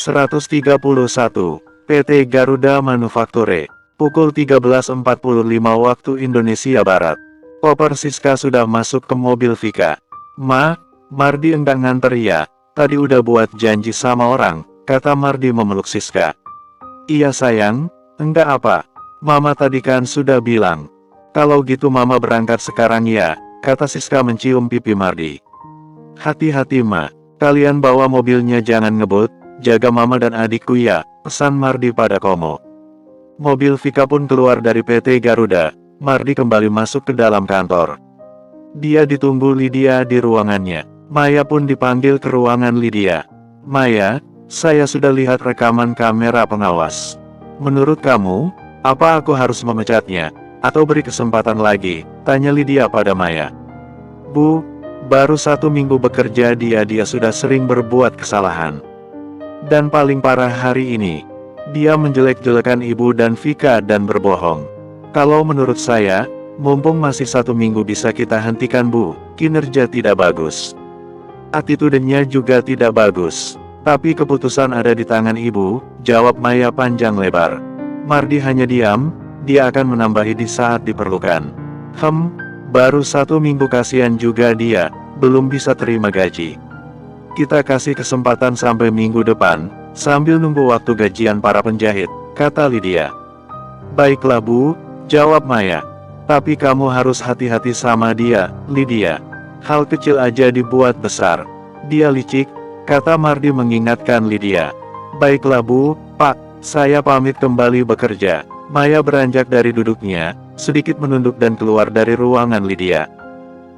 131, PT Garuda Manufakture, pukul 13.45 waktu Indonesia Barat. Koper Siska sudah masuk ke mobil Vika. "Ma, Mardi enggak nganter ya? Tadi udah buat janji sama orang," kata Mardi memeluk Siska. "Iya sayang, enggak apa. Mama tadi kan sudah bilang. Kalau gitu mama berangkat sekarang ya," kata Siska mencium pipi Mardi. "Hati-hati Ma, kalian bawa mobilnya jangan ngebut, jaga mama dan adikku ya," pesan Mardi pada Komo. Mobil Vika pun keluar dari PT Garuda. Mardi kembali masuk ke dalam kantor. Dia ditunggu Lydia di ruangannya. Maya pun dipanggil ke ruangan Lydia. "Maya, saya sudah lihat rekaman kamera pengawas. Menurut kamu, apa aku harus memecatnya, atau beri kesempatan lagi?" tanya Lydia pada Maya. "Bu, baru 1 minggu bekerja dia sudah sering berbuat kesalahan. Dan paling parah hari ini, dia menjelek-jelekan ibu dan Vika dan berbohong. Kalau menurut saya, mumpung masih 1 minggu bisa kita hentikan Bu, kinerja tidak bagus. Attitude-nya juga tidak bagus. Tapi keputusan ada di tangan ibu," jawab Maya panjang lebar. Mardi hanya diam, dia akan menambahi di saat diperlukan. Baru 1 minggu kasihan juga dia, belum bisa terima gaji. Kita kasih kesempatan sampai minggu depan, sambil nunggu waktu gajian para penjahit, kata Lydia. "Baiklah Bu," jawab Maya. "Tapi kamu harus hati-hati sama dia, Lydia. Hal kecil aja dibuat besar. Dia licik," kata Mardi mengingatkan Lydia. "Baiklah Bu, Pak, saya pamit kembali bekerja." Maya beranjak dari duduknya, sedikit menunduk dan keluar dari ruangan Lydia.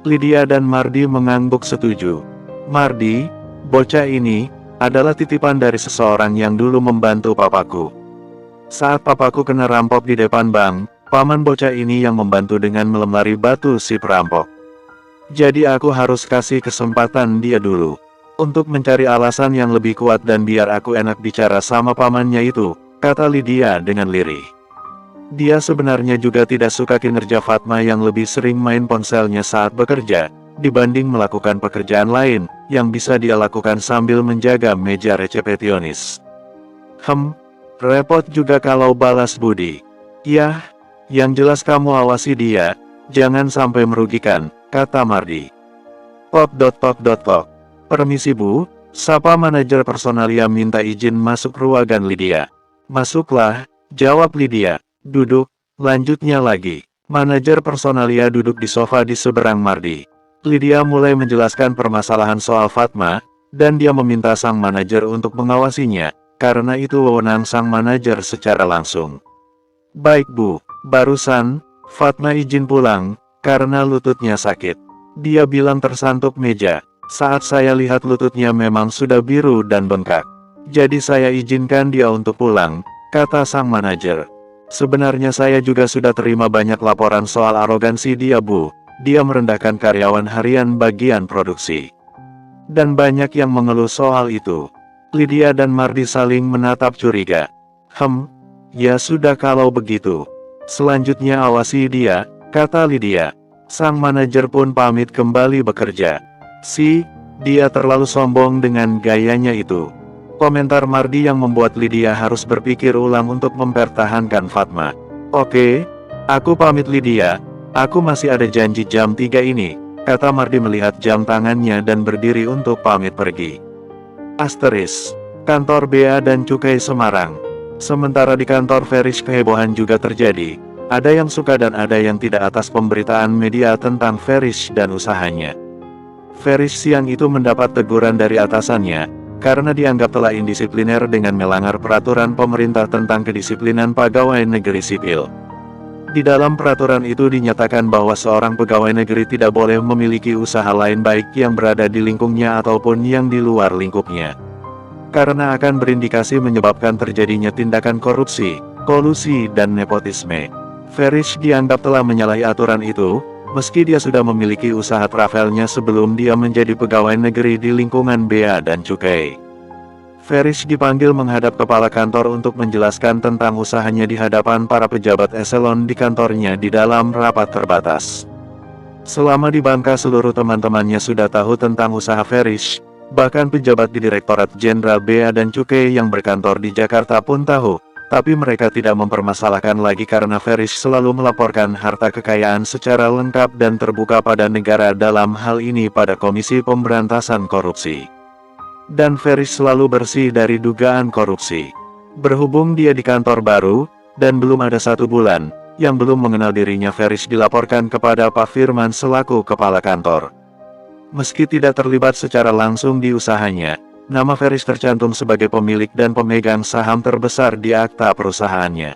Lydia dan Mardi mengangguk setuju. "Mardi, bocah ini adalah titipan dari seseorang yang dulu membantu papaku. Saat papaku kena rampok di depan bank, paman bocah ini yang membantu dengan melemari batu si perampok. Jadi aku harus kasih kesempatan dia dulu. Untuk mencari alasan yang lebih kuat dan biar aku enak bicara sama pamannya itu," kata Lydia dengan lirih. Dia sebenarnya juga tidak suka kinerja Fatma yang lebih sering main ponselnya saat bekerja, dibanding melakukan pekerjaan lain, yang bisa dia lakukan sambil menjaga meja resepsionis. Repot juga kalau balas budi. "Yah, yang jelas kamu awasi dia, jangan sampai merugikan," kata Mardi. "Permisi Bu, sapa manajer personalia minta izin masuk ruangan Lydia." "Masuklah," jawab Lydia. "Duduk," lanjutnya lagi. Manajer personalia duduk di sofa di seberang Mardi. Lydia mulai menjelaskan permasalahan soal Fatma, dan dia meminta sang manajer untuk mengawasinya, karena itu wewenang sang manajer secara langsung. "Baik Bu, barusan, Fatma izin pulang, karena lututnya sakit. Dia bilang tersantuk meja. Saat saya lihat lututnya memang sudah biru dan bengkak. Jadi saya izinkan dia untuk pulang," kata sang manajer. "Sebenarnya saya juga sudah terima banyak laporan soal arogansi dia Bu. Dia merendahkan karyawan harian bagian produksi. Dan banyak yang mengeluh soal itu." Lydia dan Mardi saling menatap curiga. Ya sudah kalau begitu. Selanjutnya awasi dia," kata Lydia. Sang manajer pun pamit kembali bekerja. Dia terlalu sombong dengan gayanya itu." Komentar Mardi yang membuat Lydia harus berpikir ulang untuk mempertahankan Fatma. "Oke, aku pamit Lydia, aku masih ada janji jam 3 ini," kata Mardi melihat jam tangannya dan berdiri untuk pamit pergi. Kantor Bea dan Cukai Semarang. Sementara di kantor Ferish kehebohan juga terjadi. Ada yang suka dan ada yang tidak atas pemberitaan media tentang Ferish dan usahanya. Ferish siang itu mendapat teguran dari atasannya, karena dianggap telah indisipliner dengan melanggar peraturan pemerintah tentang kedisiplinan pegawai negeri sipil. Di dalam peraturan itu dinyatakan bahwa seorang pegawai negeri tidak boleh memiliki usaha lain baik yang berada di lingkupnya ataupun yang di luar lingkupnya. Karena akan berindikasi menyebabkan terjadinya tindakan korupsi, kolusi dan nepotisme. Ferish dianggap telah menyalahi aturan itu, meski dia sudah memiliki usaha travelnya sebelum dia menjadi pegawai negeri di lingkungan Bea dan Cukai. Ferish dipanggil menghadap kepala kantor untuk menjelaskan tentang usahanya di hadapan para pejabat eselon di kantornya di dalam rapat terbatas. Selama di Bangka seluruh teman-temannya sudah tahu tentang usaha Ferish, Bahkan pejabat di Direktorat Jenderal Bea dan Cukai yang berkantor di Jakarta pun tahu, tapi mereka tidak mempermasalahkan lagi karena Farish selalu melaporkan harta kekayaan secara lengkap dan terbuka pada negara, dalam hal ini pada Komisi Pemberantasan Korupsi. Dan Farish selalu bersih dari dugaan korupsi. Berhubung dia di kantor baru, dan belum ada 1 bulan, yang belum mengenal dirinya, Farish dilaporkan kepada Pak Firman selaku kepala kantor. Meski tidak terlibat secara langsung di usahanya, nama Farish tercantum sebagai pemilik dan pemegang saham terbesar di akta perusahaannya.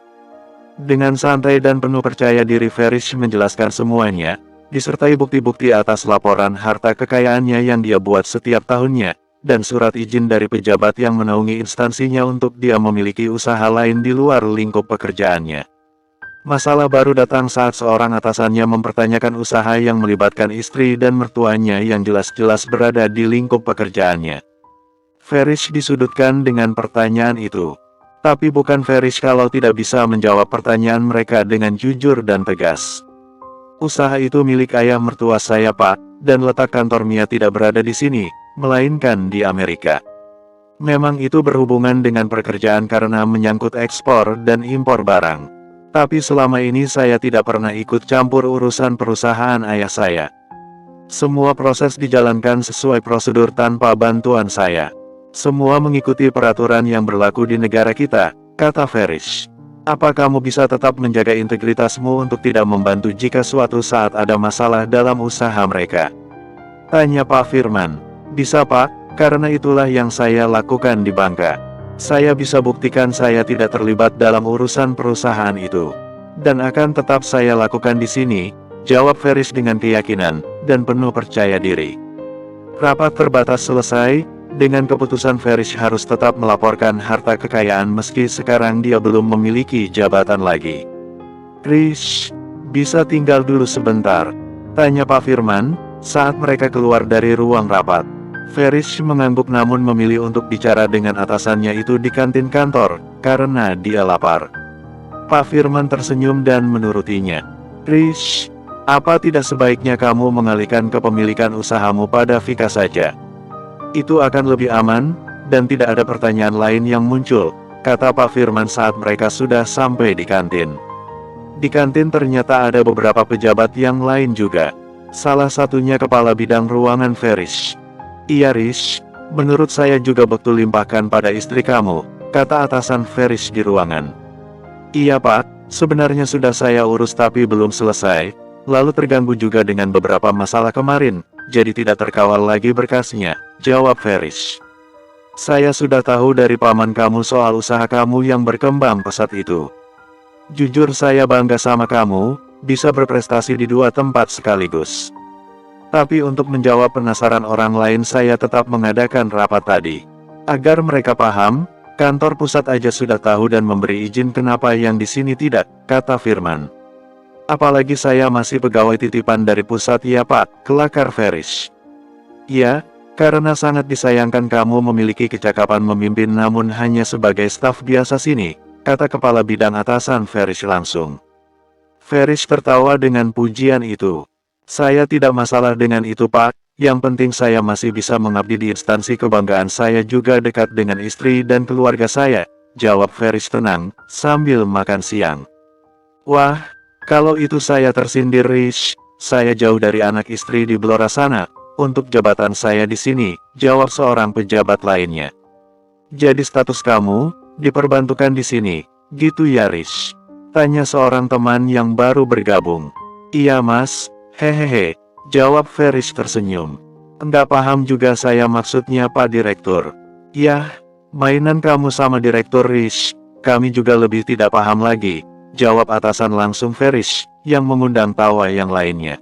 Dengan santai dan penuh percaya diri, Farish menjelaskan semuanya, disertai bukti-bukti atas laporan harta kekayaannya yang dia buat setiap tahunnya, dan surat izin dari pejabat yang menaungi instansinya untuk dia memiliki usaha lain di luar lingkup pekerjaannya. Masalah baru datang saat seorang atasannya mempertanyakan usaha yang melibatkan istri dan mertuanya yang jelas-jelas berada di lingkup pekerjaannya. Farish disudutkan dengan pertanyaan itu. Tapi bukan Farish kalau tidak bisa menjawab pertanyaan mereka dengan jujur dan tegas. Usaha itu milik ayah mertua saya, Pak, dan letak kantor Mia tidak berada di sini, melainkan di Amerika. Memang itu berhubungan dengan pekerjaan karena menyangkut ekspor dan impor barang. Tapi selama ini saya tidak pernah ikut campur urusan perusahaan ayah saya. Semua proses dijalankan sesuai prosedur tanpa bantuan saya. Semua mengikuti peraturan yang berlaku di negara kita, kata Farish. Apa kamu bisa tetap menjaga integritasmu untuk tidak membantu jika suatu saat ada masalah dalam usaha mereka? Tanya Pak Firman. Bisa, Pak, karena itulah yang saya lakukan di Bangka. Saya bisa buktikan saya tidak terlibat dalam urusan perusahaan itu. Dan akan tetap saya lakukan di sini, jawab Farish dengan keyakinan, dan penuh percaya diri. Rapat terbatas selesai, dengan keputusan Farish harus tetap melaporkan harta kekayaan meski sekarang dia belum memiliki jabatan lagi. Rish, bisa tinggal dulu sebentar? Tanya Pak Firman, saat mereka keluar dari ruang rapat. Farish mengangguk namun memilih untuk bicara dengan atasannya itu di kantin kantor, karena dia lapar. Pak Firman tersenyum dan menurutinya. Rish, apa tidak sebaiknya kamu mengalihkan kepemilikan usahamu pada Vika saja? Itu akan lebih aman, dan tidak ada pertanyaan lain yang muncul, kata Pak Firman saat mereka sudah sampai di kantin. Di kantin ternyata ada beberapa pejabat yang lain juga. Salah satunya kepala bidang ruangan Farish. Iya Rish, menurut saya juga betul limpahkan pada istri kamu, kata atasan Farish di ruangan. Iya Pak, sebenarnya sudah saya urus tapi belum selesai, lalu terganggu juga dengan beberapa masalah kemarin, jadi tidak terkawal lagi berkasnya, jawab Farish. Saya sudah tahu dari paman kamu soal usaha kamu yang berkembang pesat itu. Jujur saya bangga sama kamu, bisa berprestasi di 2 tempat sekaligus. Tapi untuk menjawab penasaran orang lain saya tetap mengadakan rapat tadi. Agar mereka paham, kantor pusat aja sudah tahu dan memberi izin kenapa yang di sini tidak, kata Firman. Apalagi saya masih pegawai titipan dari pusat ya Pak, kelakar Farish. Ya, karena sangat disayangkan kamu memiliki kecakapan memimpin namun hanya sebagai staf biasa sini, kata kepala bidang atasan Farish langsung. Farish tertawa dengan pujian itu. Saya tidak masalah dengan itu Pak, yang penting saya masih bisa mengabdi di instansi kebanggaan saya juga dekat dengan istri dan keluarga saya, jawab Farish tenang, sambil makan siang. Wah, kalau itu saya tersindir Rish, saya jauh dari anak istri di Blora sana, untuk jabatan saya di sini, jawab seorang pejabat lainnya. Jadi status kamu, diperbantukan di sini, gitu ya Rish? Tanya seorang teman yang baru bergabung. Iya Mas. Hehehe, jawab Farish tersenyum. Enggak paham juga saya maksudnya Pak Direktur. Yah, mainan kamu sama Direktur Rish, kami juga lebih tidak paham lagi, jawab atasan langsung Farish, yang mengundang tawa yang lainnya.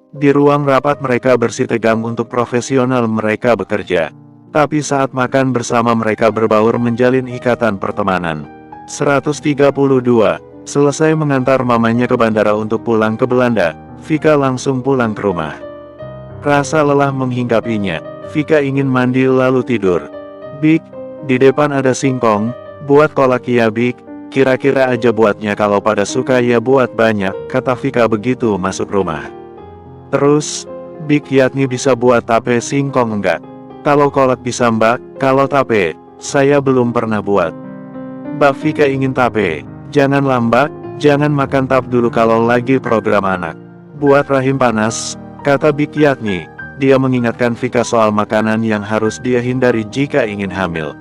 Di ruang rapat mereka bersitegang untuk profesional mereka bekerja. Tapi saat makan bersama mereka berbaur menjalin ikatan pertemanan. 132, selesai mengantar mamanya ke bandara untuk pulang ke Belanda, Vika langsung pulang ke rumah. Rasa lelah menghinggapinya, Vika ingin mandi lalu tidur. Bik, di depan ada singkong, buat kolak ya Bik, kira-kira aja buatnya kalau pada suka ya buat banyak, kata Vika begitu masuk rumah. Terus, Bik yakni bisa buat tape singkong enggak? Kalau kolak bisa mbak, kalau tape, saya belum pernah buat. Mbak Vika ingin tape. Janganlah mbak, jangan makan tap dulu kalau lagi program anak. Buat rahim panas, kata Big Yatni. Dia mengingatkan Vika soal makanan yang harus dia hindari jika ingin hamil.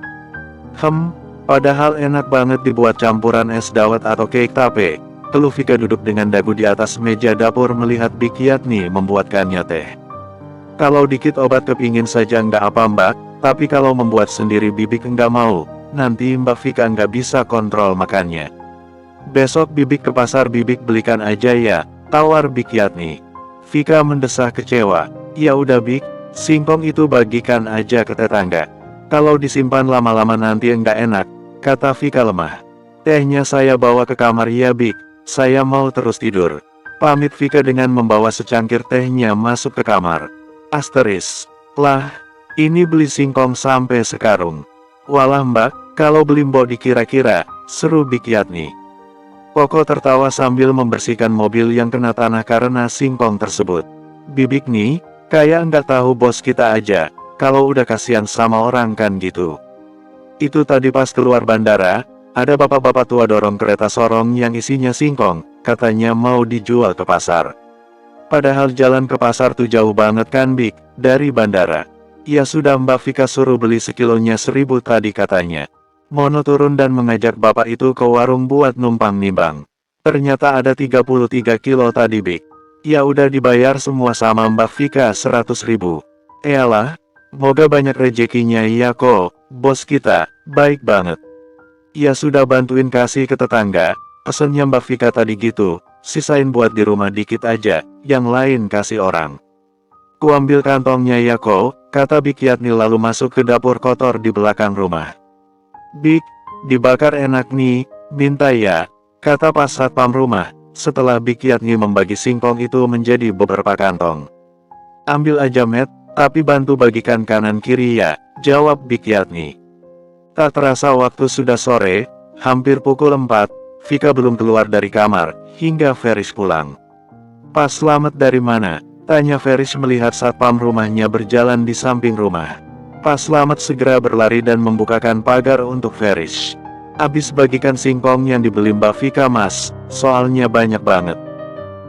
Padahal enak banget dibuat campuran es dawet atau cake tape. Keluh Vika duduk dengan dagu di atas meja dapur melihat Big Yatni membuatkannya teh. Kalau dikit obat kepingin saja nggak apa mbak, tapi kalau membuat sendiri Bibik nggak mau, nanti Mbak Vika nggak bisa kontrol makannya. Besok Bibik ke pasar Bibik belikan aja ya, tawar Big Yatni. Vika mendesah kecewa, ya udah Big, singkong itu bagikan aja ke tetangga. Kalau disimpan lama-lama nanti nggak enak, kata Vika lemah. Tehnya saya bawa ke kamar ya Big, saya mau terus tidur. Pamit Vika dengan membawa secangkir tehnya masuk ke kamar. Lah, ini beli singkong sampai sekarung. Walah mbak, kalau beli mbok dikira-kira, seru Big Yatni. Koko tertawa sambil membersihkan mobil yang kena tanah karena singkong tersebut. Bibik nih, kayak nggak tahu bos kita aja, kalau udah kasihan sama orang kan gitu. Itu tadi pas keluar bandara, ada bapak-bapak tua dorong kereta sorong yang isinya singkong, katanya mau dijual ke pasar. Padahal jalan ke pasar tuh jauh banget kan Big, dari bandara. Ya sudah Mbak Vika suruh beli sekilonya 1000 tadi katanya. Mono turun dan mengajak bapak itu ke warung buat numpang nimbang. Ternyata ada 33 kilo tadi Big. Ya udah dibayar semua sama Mbak Vika 100.000. Eyalah, moga banyak rezekinya ya kok, bos kita, baik banget. Ya sudah bantuin kasih ke tetangga, pesennya Mbak Vika tadi gitu. Sisain buat di rumah dikit aja, yang lain kasih orang. Kuambil kantongnya ya kok, kata Big Yatni lalu masuk ke dapur kotor di belakang rumah. Big, dibakar enak nih, minta ya, kata pas satpam rumah, setelah Big Yatni membagi singkong itu menjadi beberapa kantong. Ambil aja Met, tapi bantu bagikan kanan kiri ya, jawab Big Yatni. Tak terasa waktu sudah sore, hampir pukul 4. Vika belum keluar dari kamar, hingga Feris pulang. Pas selamat dari mana? Tanya Feris melihat satpam rumahnya berjalan di samping rumah. Pas selamat segera berlari dan membukakan pagar untuk Feris. Abis bagikan singkong yang dibeli Mbak Vika mas, soalnya banyak banget.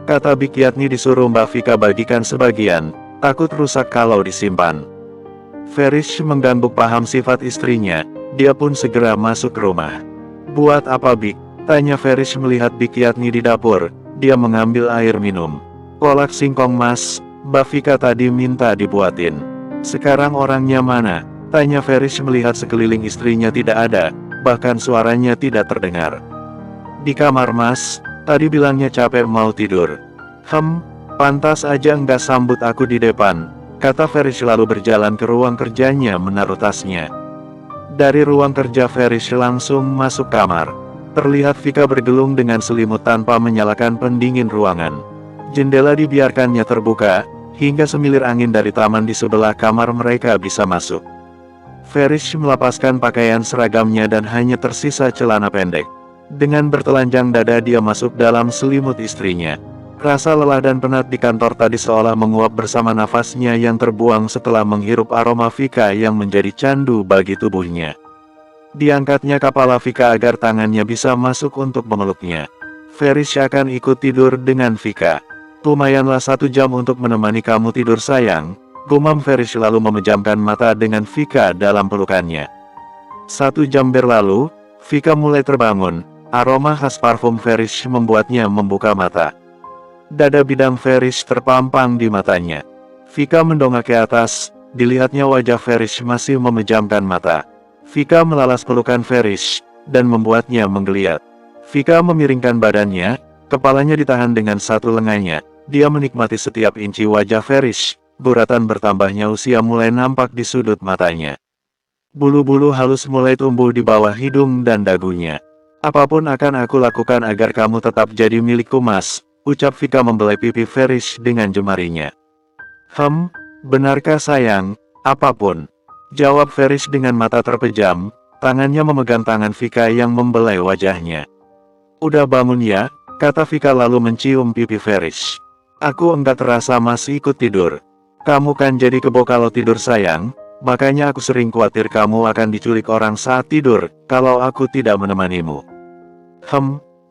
Kata Big Yatni disuruh Mbak Vika bagikan sebagian, takut rusak kalau disimpan. Feris mengganggu paham sifat istrinya, dia pun segera masuk ke rumah. Buat apa Big? Tanya Feris melihat Big Yatni di dapur, dia mengambil air minum. Kolak singkong mas, Mbak Vika tadi minta dibuatin. Sekarang orangnya mana? Tanya Feris melihat sekeliling istrinya tidak ada, bahkan suaranya tidak terdengar. Di kamar mas, tadi bilangnya capek mau tidur. Pantas aja nggak sambut aku di depan, kata Feris lalu berjalan ke ruang kerjanya menaruh tasnya. Dari ruang kerja Feris langsung masuk kamar. Terlihat Vika bergelung dengan selimut tanpa menyalakan pendingin ruangan. Jendela dibiarkannya terbuka, hingga semilir angin dari taman di sebelah kamar mereka bisa masuk. Feris melepaskan pakaian seragamnya dan hanya tersisa celana pendek. Dengan bertelanjang dada dia masuk dalam selimut istrinya. Rasa lelah dan penat di kantor tadi seolah menguap bersama nafasnya yang terbuang setelah menghirup aroma Vika yang menjadi candu bagi tubuhnya. Diangkatnya kepala Vika agar tangannya bisa masuk untuk memeluknya. Feris akan ikut tidur dengan Vika. Lumayanlah 1 jam untuk menemani kamu tidur sayang, gumam Feris lalu memejamkan mata dengan Vika dalam pelukannya. 1 jam berlalu, Vika mulai terbangun, aroma khas parfum Feris membuatnya membuka mata. Dada bidang Feris terpampang di matanya. Vika mendongak ke atas, dilihatnya wajah Feris masih memejamkan mata. Vika melalas pelukan Feris, dan membuatnya menggeliat. Vika memiringkan badannya, kepalanya ditahan dengan satu lengannya. Dia menikmati setiap inci wajah Feris, guratan bertambahnya usia mulai nampak di sudut matanya. Bulu-bulu halus mulai tumbuh di bawah hidung dan dagunya. Apapun akan aku lakukan agar kamu tetap jadi milikku mas, ucap Vika membelai pipi Feris dengan jemarinya. Benarkah sayang, apapun? Jawab Feris dengan mata terpejam, tangannya memegang tangan Vika yang membelai wajahnya. Udah bangun ya, kata Vika lalu mencium pipi Feris. Aku enggak terasa masih ikut tidur. Kamu kan jadi kebo kalau tidur sayang, Makanya aku sering khawatir kamu akan diculik orang saat tidur, kalau aku tidak menemanimu.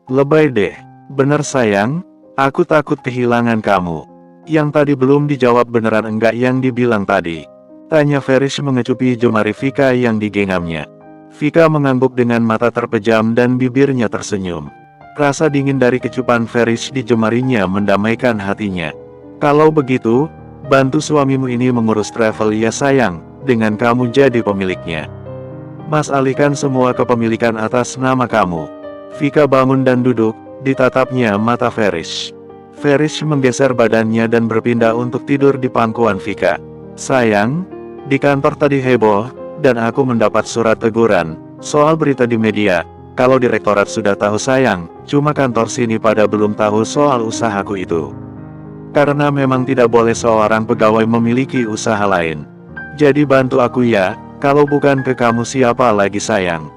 Lebay deh. Bener sayang, aku takut kehilangan kamu. Yang tadi belum dijawab beneran enggak yang dibilang tadi? Tanya Ferish mengecupi jemari Vika yang digenggamnya. Vika mengangguk dengan mata terpejam dan bibirnya tersenyum. Rasa dingin dari kecupan Ferish di jemarinya mendamaikan hatinya. Kalau begitu, bantu suamimu ini mengurus travel ya sayang, dengan kamu jadi pemiliknya. Mas alihkan semua kepemilikan atas nama kamu. Vika bangun dan duduk, ditatapnya mata Ferish. Ferish menggeser badannya dan berpindah untuk tidur di pangkuan Vika. Sayang, di kantor tadi heboh, dan aku mendapat surat teguran, soal berita di media. Kalau direktorat sudah tahu sayang, cuma kantor sini pada belum tahu soal usahaku itu. Karena memang tidak boleh seorang pegawai memiliki usaha lain. Jadi bantu aku ya, kalau bukan ke kamu siapa lagi sayang.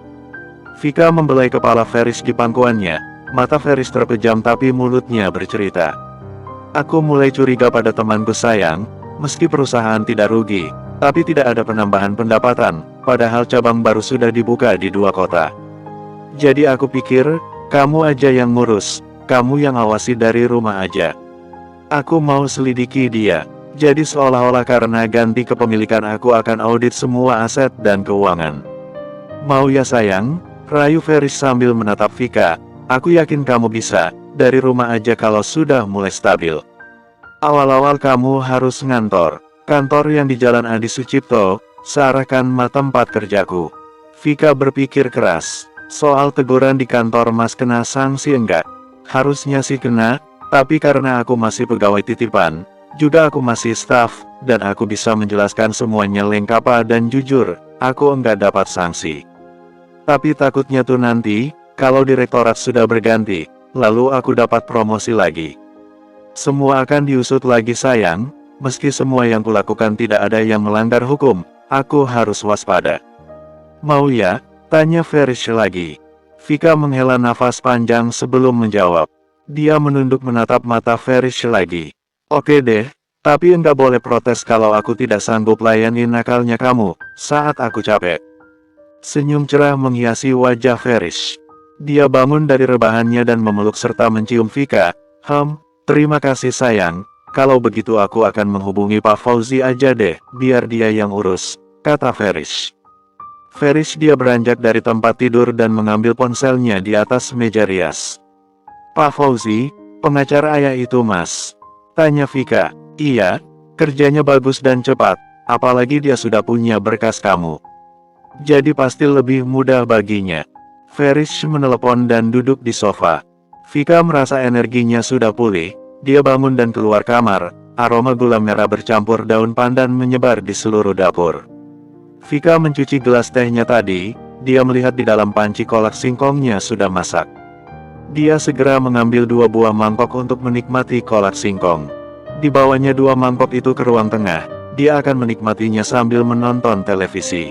Vika membelai kepala Ferish di pangkuannya, mata Ferish terpejam tapi mulutnya bercerita. Aku mulai curiga pada temanku sayang, meski perusahaan tidak rugi, tapi tidak ada penambahan pendapatan, padahal cabang baru sudah dibuka di 2 kota. Jadi aku pikir, kamu aja yang ngurus, kamu yang awasi dari rumah aja. Aku mau selidiki dia, jadi seolah-olah karena ganti kepemilikan aku akan audit semua aset dan keuangan. Mau ya sayang? Rayu Ferish sambil menatap Vika. Aku yakin kamu bisa, dari rumah aja kalau sudah mulai stabil. Awal-awal kamu harus ngantor. Kantor yang di Jalan Adi Sucipto, searahkan tempat kerjaku. Vika berpikir keras. Soal teguran di kantor mas kena sanksi enggak? Harusnya sih kena, tapi karena aku masih pegawai titipan, juga aku masih staf, dan aku bisa menjelaskan semuanya lengkap dan jujur, aku enggak dapat sanksi. Tapi takutnya tuh nanti, kalau direktorat sudah berganti, lalu aku dapat promosi lagi. Semua akan diusut lagi sayang, meski semua yang kulakukan tidak ada yang melanggar hukum, aku harus waspada. Mau ya? Tanya Ferish lagi. Vika menghela nafas panjang sebelum menjawab. Dia menunduk menatap mata Ferish lagi. Oke deh, tapi enggak boleh protes kalau aku tidak sanggup layani nakalnya kamu, saat aku capek. Senyum cerah menghiasi wajah Ferish. Dia bangun dari rebahannya dan memeluk serta mencium Vika. Terima kasih sayang, kalau begitu aku akan menghubungi Pak Fauzi aja deh, biar dia yang urus, kata Ferish. Ferish dia beranjak dari tempat tidur dan mengambil ponselnya di atas meja rias. Pak Fauzi, pengacara ayah itu mas? Tanya Vika. Iya, kerjanya bagus dan cepat, apalagi dia sudah punya berkas kamu. Jadi pasti lebih mudah baginya. Ferish menelepon dan duduk di sofa. Vika merasa energinya sudah pulih, dia bangun dan keluar kamar, aroma gula merah bercampur daun pandan menyebar di seluruh dapur. Vika mencuci gelas tehnya tadi, dia melihat di dalam panci kolak singkongnya sudah masak. Dia segera mengambil 2 buah mangkok untuk menikmati kolak singkong. Dibawanya 2 mangkok itu ke ruang tengah, dia akan menikmatinya sambil menonton televisi.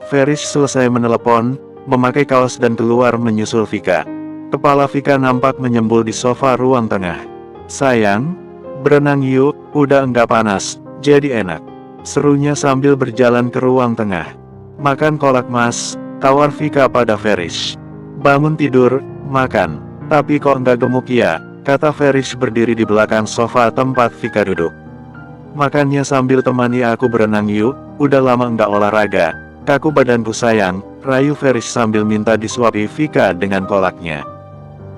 Ferish selesai menelepon, memakai kaos dan keluar menyusul Vika. Kepala Vika nampak menyembul di sofa ruang tengah. Sayang, berenang yuk, udah enggak panas, jadi enak. Serunya sambil berjalan ke ruang tengah. Makan kolak mas, tawar Vika pada Ferish. Bangun tidur, makan. Tapi kok enggak gemuk ya, kata Ferish berdiri di belakang sofa tempat Vika duduk. Makannya sambil temani aku berenang yuk, udah lama enggak olahraga. Kaku badanku sayang, rayu Ferish sambil minta disuapi Vika dengan kolaknya.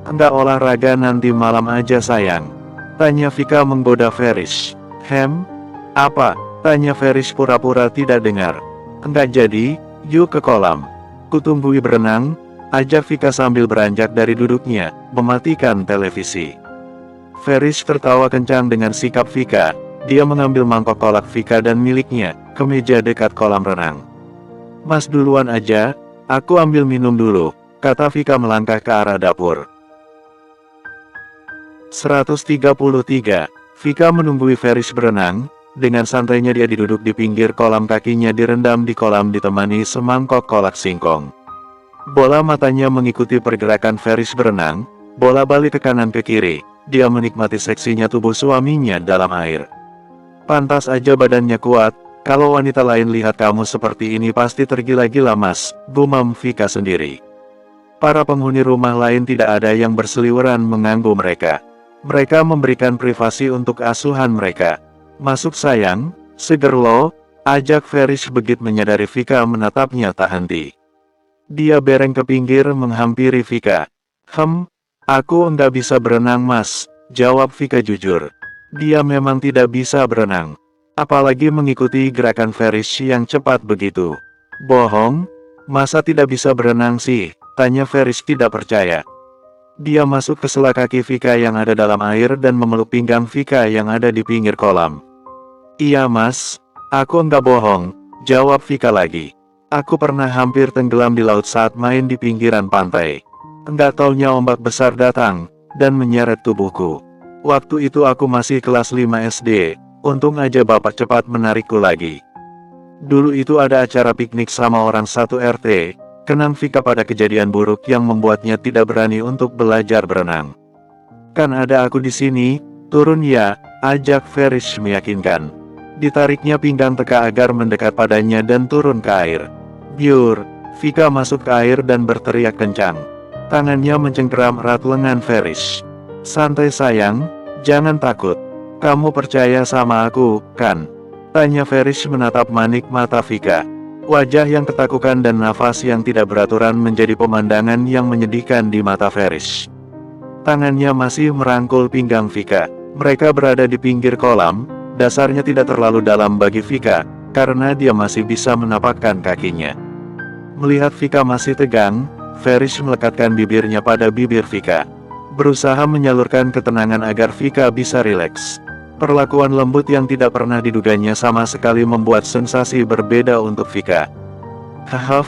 Enggak olahraga nanti malam aja sayang, tanya Vika menggoda Ferish. Apa? Tanya Ferish pura-pura tidak dengar. Enggak jadi, yuk ke kolam. Kutunggui berenang, ajak Vika sambil beranjak dari duduknya, mematikan televisi. Ferish tertawa kencang dengan sikap Vika, dia mengambil mangkok kolak Vika dan miliknya, ke meja dekat kolam renang. Mas duluan aja, aku ambil minum dulu, kata Vika melangkah ke arah dapur. 133. Vika menunggui Ferish berenang, dengan santainya dia duduk di pinggir kolam, kakinya direndam di kolam ditemani semangkok kolak singkong. Bola matanya mengikuti pergerakan Ferish berenang, bola balik ke kanan ke kiri, dia menikmati seksinya tubuh suaminya dalam air. Pantas aja badannya kuat, Kalau wanita lain lihat kamu seperti ini pasti tergila-gila mas, gumam Vika sendiri. Para penghuni rumah lain tidak ada yang berseliweran mengganggu mereka. Mereka memberikan privasi untuk asuhan mereka. Masuk sayang, seger lo, ajak Ferish begitu menyadari Vika menatapnya tak henti. Dia bereng ke pinggir menghampiri Vika. Aku enggak bisa berenang mas, jawab Vika jujur. Dia memang tidak bisa berenang. Apalagi mengikuti gerakan Ferish yang cepat begitu. Bohong, masa tidak bisa berenang sih? Tanya Ferish tidak percaya. Dia masuk ke sela kaki Vika yang ada dalam air dan memeluk pinggang Vika yang ada di pinggir kolam. Iya mas, aku enggak bohong, jawab Vika lagi. Aku pernah hampir tenggelam di laut saat main di pinggiran pantai. Enggak taunya ombak besar datang, dan menyeret tubuhku. Waktu itu aku masih kelas 5 SD. Untung aja bapak cepat menarikku lagi. Dulu itu ada acara piknik sama orang satu RT, kenang Vika pada kejadian buruk yang membuatnya tidak berani untuk belajar berenang. Kan ada aku di sini, turun ya, ajak Ferish meyakinkan. Ditariknya pinggang Teka agar mendekat padanya dan turun ke air. Biur, Vika masuk ke air dan berteriak kencang. Tangannya mencengkeram erat lengan Ferish. Santai sayang, jangan takut. Kamu percaya sama aku, kan? Tanya Ferish menatap manik mata Vika. Wajah yang ketakutan dan nafas yang tidak beraturan menjadi pemandangan yang menyedihkan di mata Ferish. Tangannya masih merangkul pinggang Vika. Mereka berada di pinggir kolam, dasarnya tidak terlalu dalam bagi Vika, karena dia masih bisa menapakkan kakinya. Melihat Vika masih tegang, Ferish melekatkan bibirnya pada bibir Vika. Berusaha menyalurkan ketenangan agar Vika bisa rileks. Perlakuan lembut yang tidak pernah diduganya sama sekali membuat sensasi berbeda untuk Vika. Hahaf,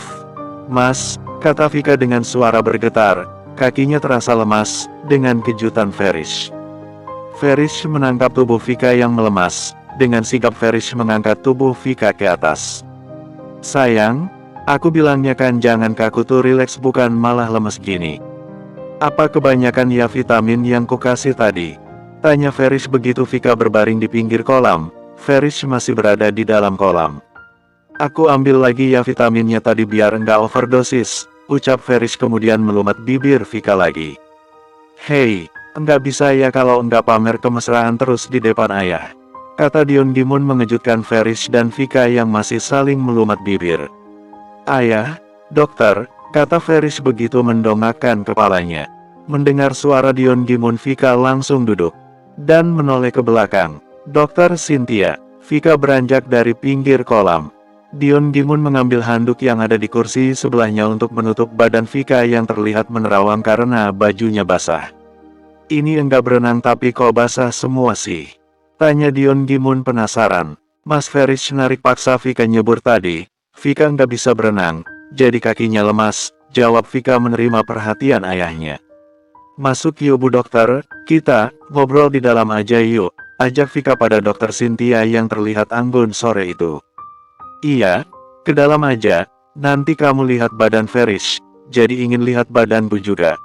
mas, kata Vika dengan suara bergetar, kakinya terasa lemas, dengan kejutan Ferish. Ferish menangkap tubuh Vika yang melemas, dengan sigap Ferish mengangkat tubuh Vika ke atas. Sayang, aku bilangnya kan jangan kaku tuh rileks bukan malah lemes gini. Apa kebanyakan ya vitamin yang kukasih tadi? Tanya Ferish begitu Vika berbaring di pinggir kolam. Ferish masih berada di dalam kolam. Aku ambil lagi ya vitaminnya tadi biar enggak overdosis, ucap Ferish kemudian melumat bibir Vika lagi. Hei, enggak bisa ya kalau enggak pamer kemesraan terus di depan ayah. Kata Dion Gimun mengejutkan Ferish dan Vika yang masih saling melumat bibir. Ayah, dokter, kata Ferish begitu mendongakkan kepalanya. Mendengar suara Dion Gimun Vika langsung duduk dan menoleh ke belakang. Dokter Cynthia. Vika beranjak dari pinggir kolam. Dion Gimun mengambil handuk yang ada di kursi sebelahnya untuk menutup badan Vika yang terlihat menerawang karena bajunya basah. Ini enggak berenang tapi kok basah semua sih? Tanya Dion Gimun penasaran. Mas Ferish narik paksa Vika nyebur tadi. Vika enggak bisa berenang, jadi kakinya lemas, jawab Vika menerima perhatian ayahnya. Masuk yuk bu dokter, kita ngobrol di dalam aja yuk, ajak Vika pada dokter Cynthia yang terlihat anggun sore itu. Iya, ke dalam aja, nanti kamu lihat badan Ferish, jadi ingin lihat badanku juga.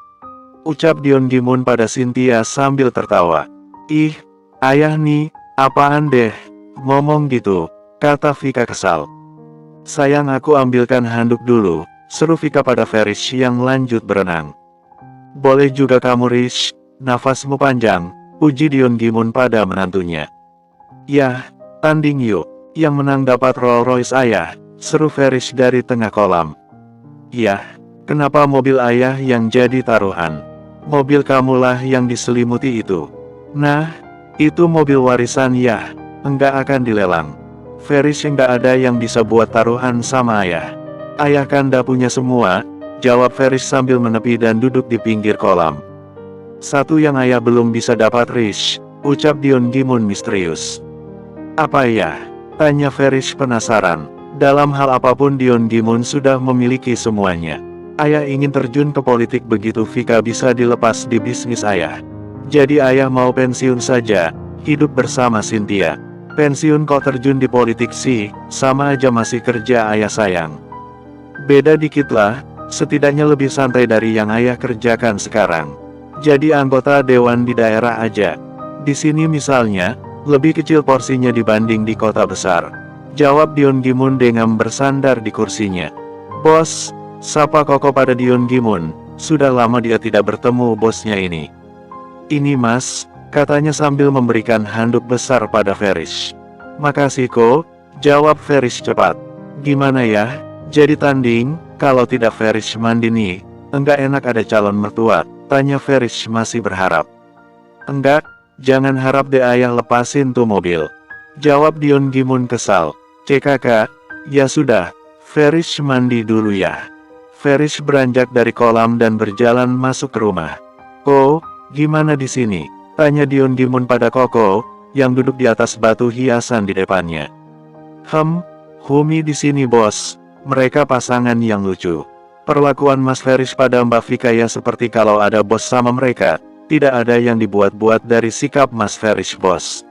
Ucap Dion Gimun pada Cynthia sambil tertawa. Ih, ayah nih, apaan deh, ngomong gitu, kata Vika kesal. Sayang aku ambilkan handuk dulu, seru Vika pada Ferish yang lanjut berenang. Boleh juga kamu Rish, nafasmu panjang, puji Dion Gimun pada menantunya. Yah, tanding yuk, yang menang dapat Rolls Royce ayah, seru Ferish dari tengah kolam. Yah, kenapa mobil ayah yang jadi taruhan? Mobil kamulah yang diselimuti itu. Nah, itu mobil warisan yah, enggak akan dilelang. Ferish enggak ada yang bisa buat taruhan sama ayah. Ayah kan dah punya semua, jawab Ferish sambil menepi dan duduk di pinggir kolam. Satu yang ayah belum bisa dapat Rish, ucap Dion Gimun misterius. Apa ya? Tanya Ferish penasaran. Dalam hal apapun Dion Gimun sudah memiliki semuanya. Ayah ingin terjun ke politik begitu Vika bisa dilepas di bisnis ayah. Jadi ayah mau pensiun saja, hidup bersama Cynthia. Pensiun kok terjun di politik sih, sama aja masih kerja ayah sayang. Beda dikit lah. Setidaknya lebih santai dari yang ayah kerjakan sekarang. Jadi anggota dewan di daerah aja. Di sini misalnya, lebih kecil porsinya dibanding di kota besar. Jawab Dion Gimun dengan bersandar di kursinya. Bos, sapa Koko pada Dion Gimun. Sudah lama dia tidak bertemu bosnya ini. Ini mas, katanya sambil memberikan handuk besar pada Ferish. Makasih Ko, jawab Ferish cepat. Gimana ya, jadi tanding, kalau tidak Ferish mandi nih. Enggak enak ada calon mertua, tanya Ferish masih berharap. Enggak, jangan harap deh ayah lepasin tuh mobil. Jawab Dion Gimun kesal. CKK, ya sudah, Ferish mandi dulu ya. Ferish beranjak dari kolam dan berjalan masuk ke rumah. Ko, gimana di sini? Tanya Dion Gimun pada Koko, yang duduk di atas batu hiasan di depannya. Humi di sini bos, mereka pasangan yang lucu. Perlakuan Mas Ferish pada Mbak Vika ya seperti kalau ada bos sama mereka, tidak ada yang dibuat-buat dari sikap Mas Ferish bos.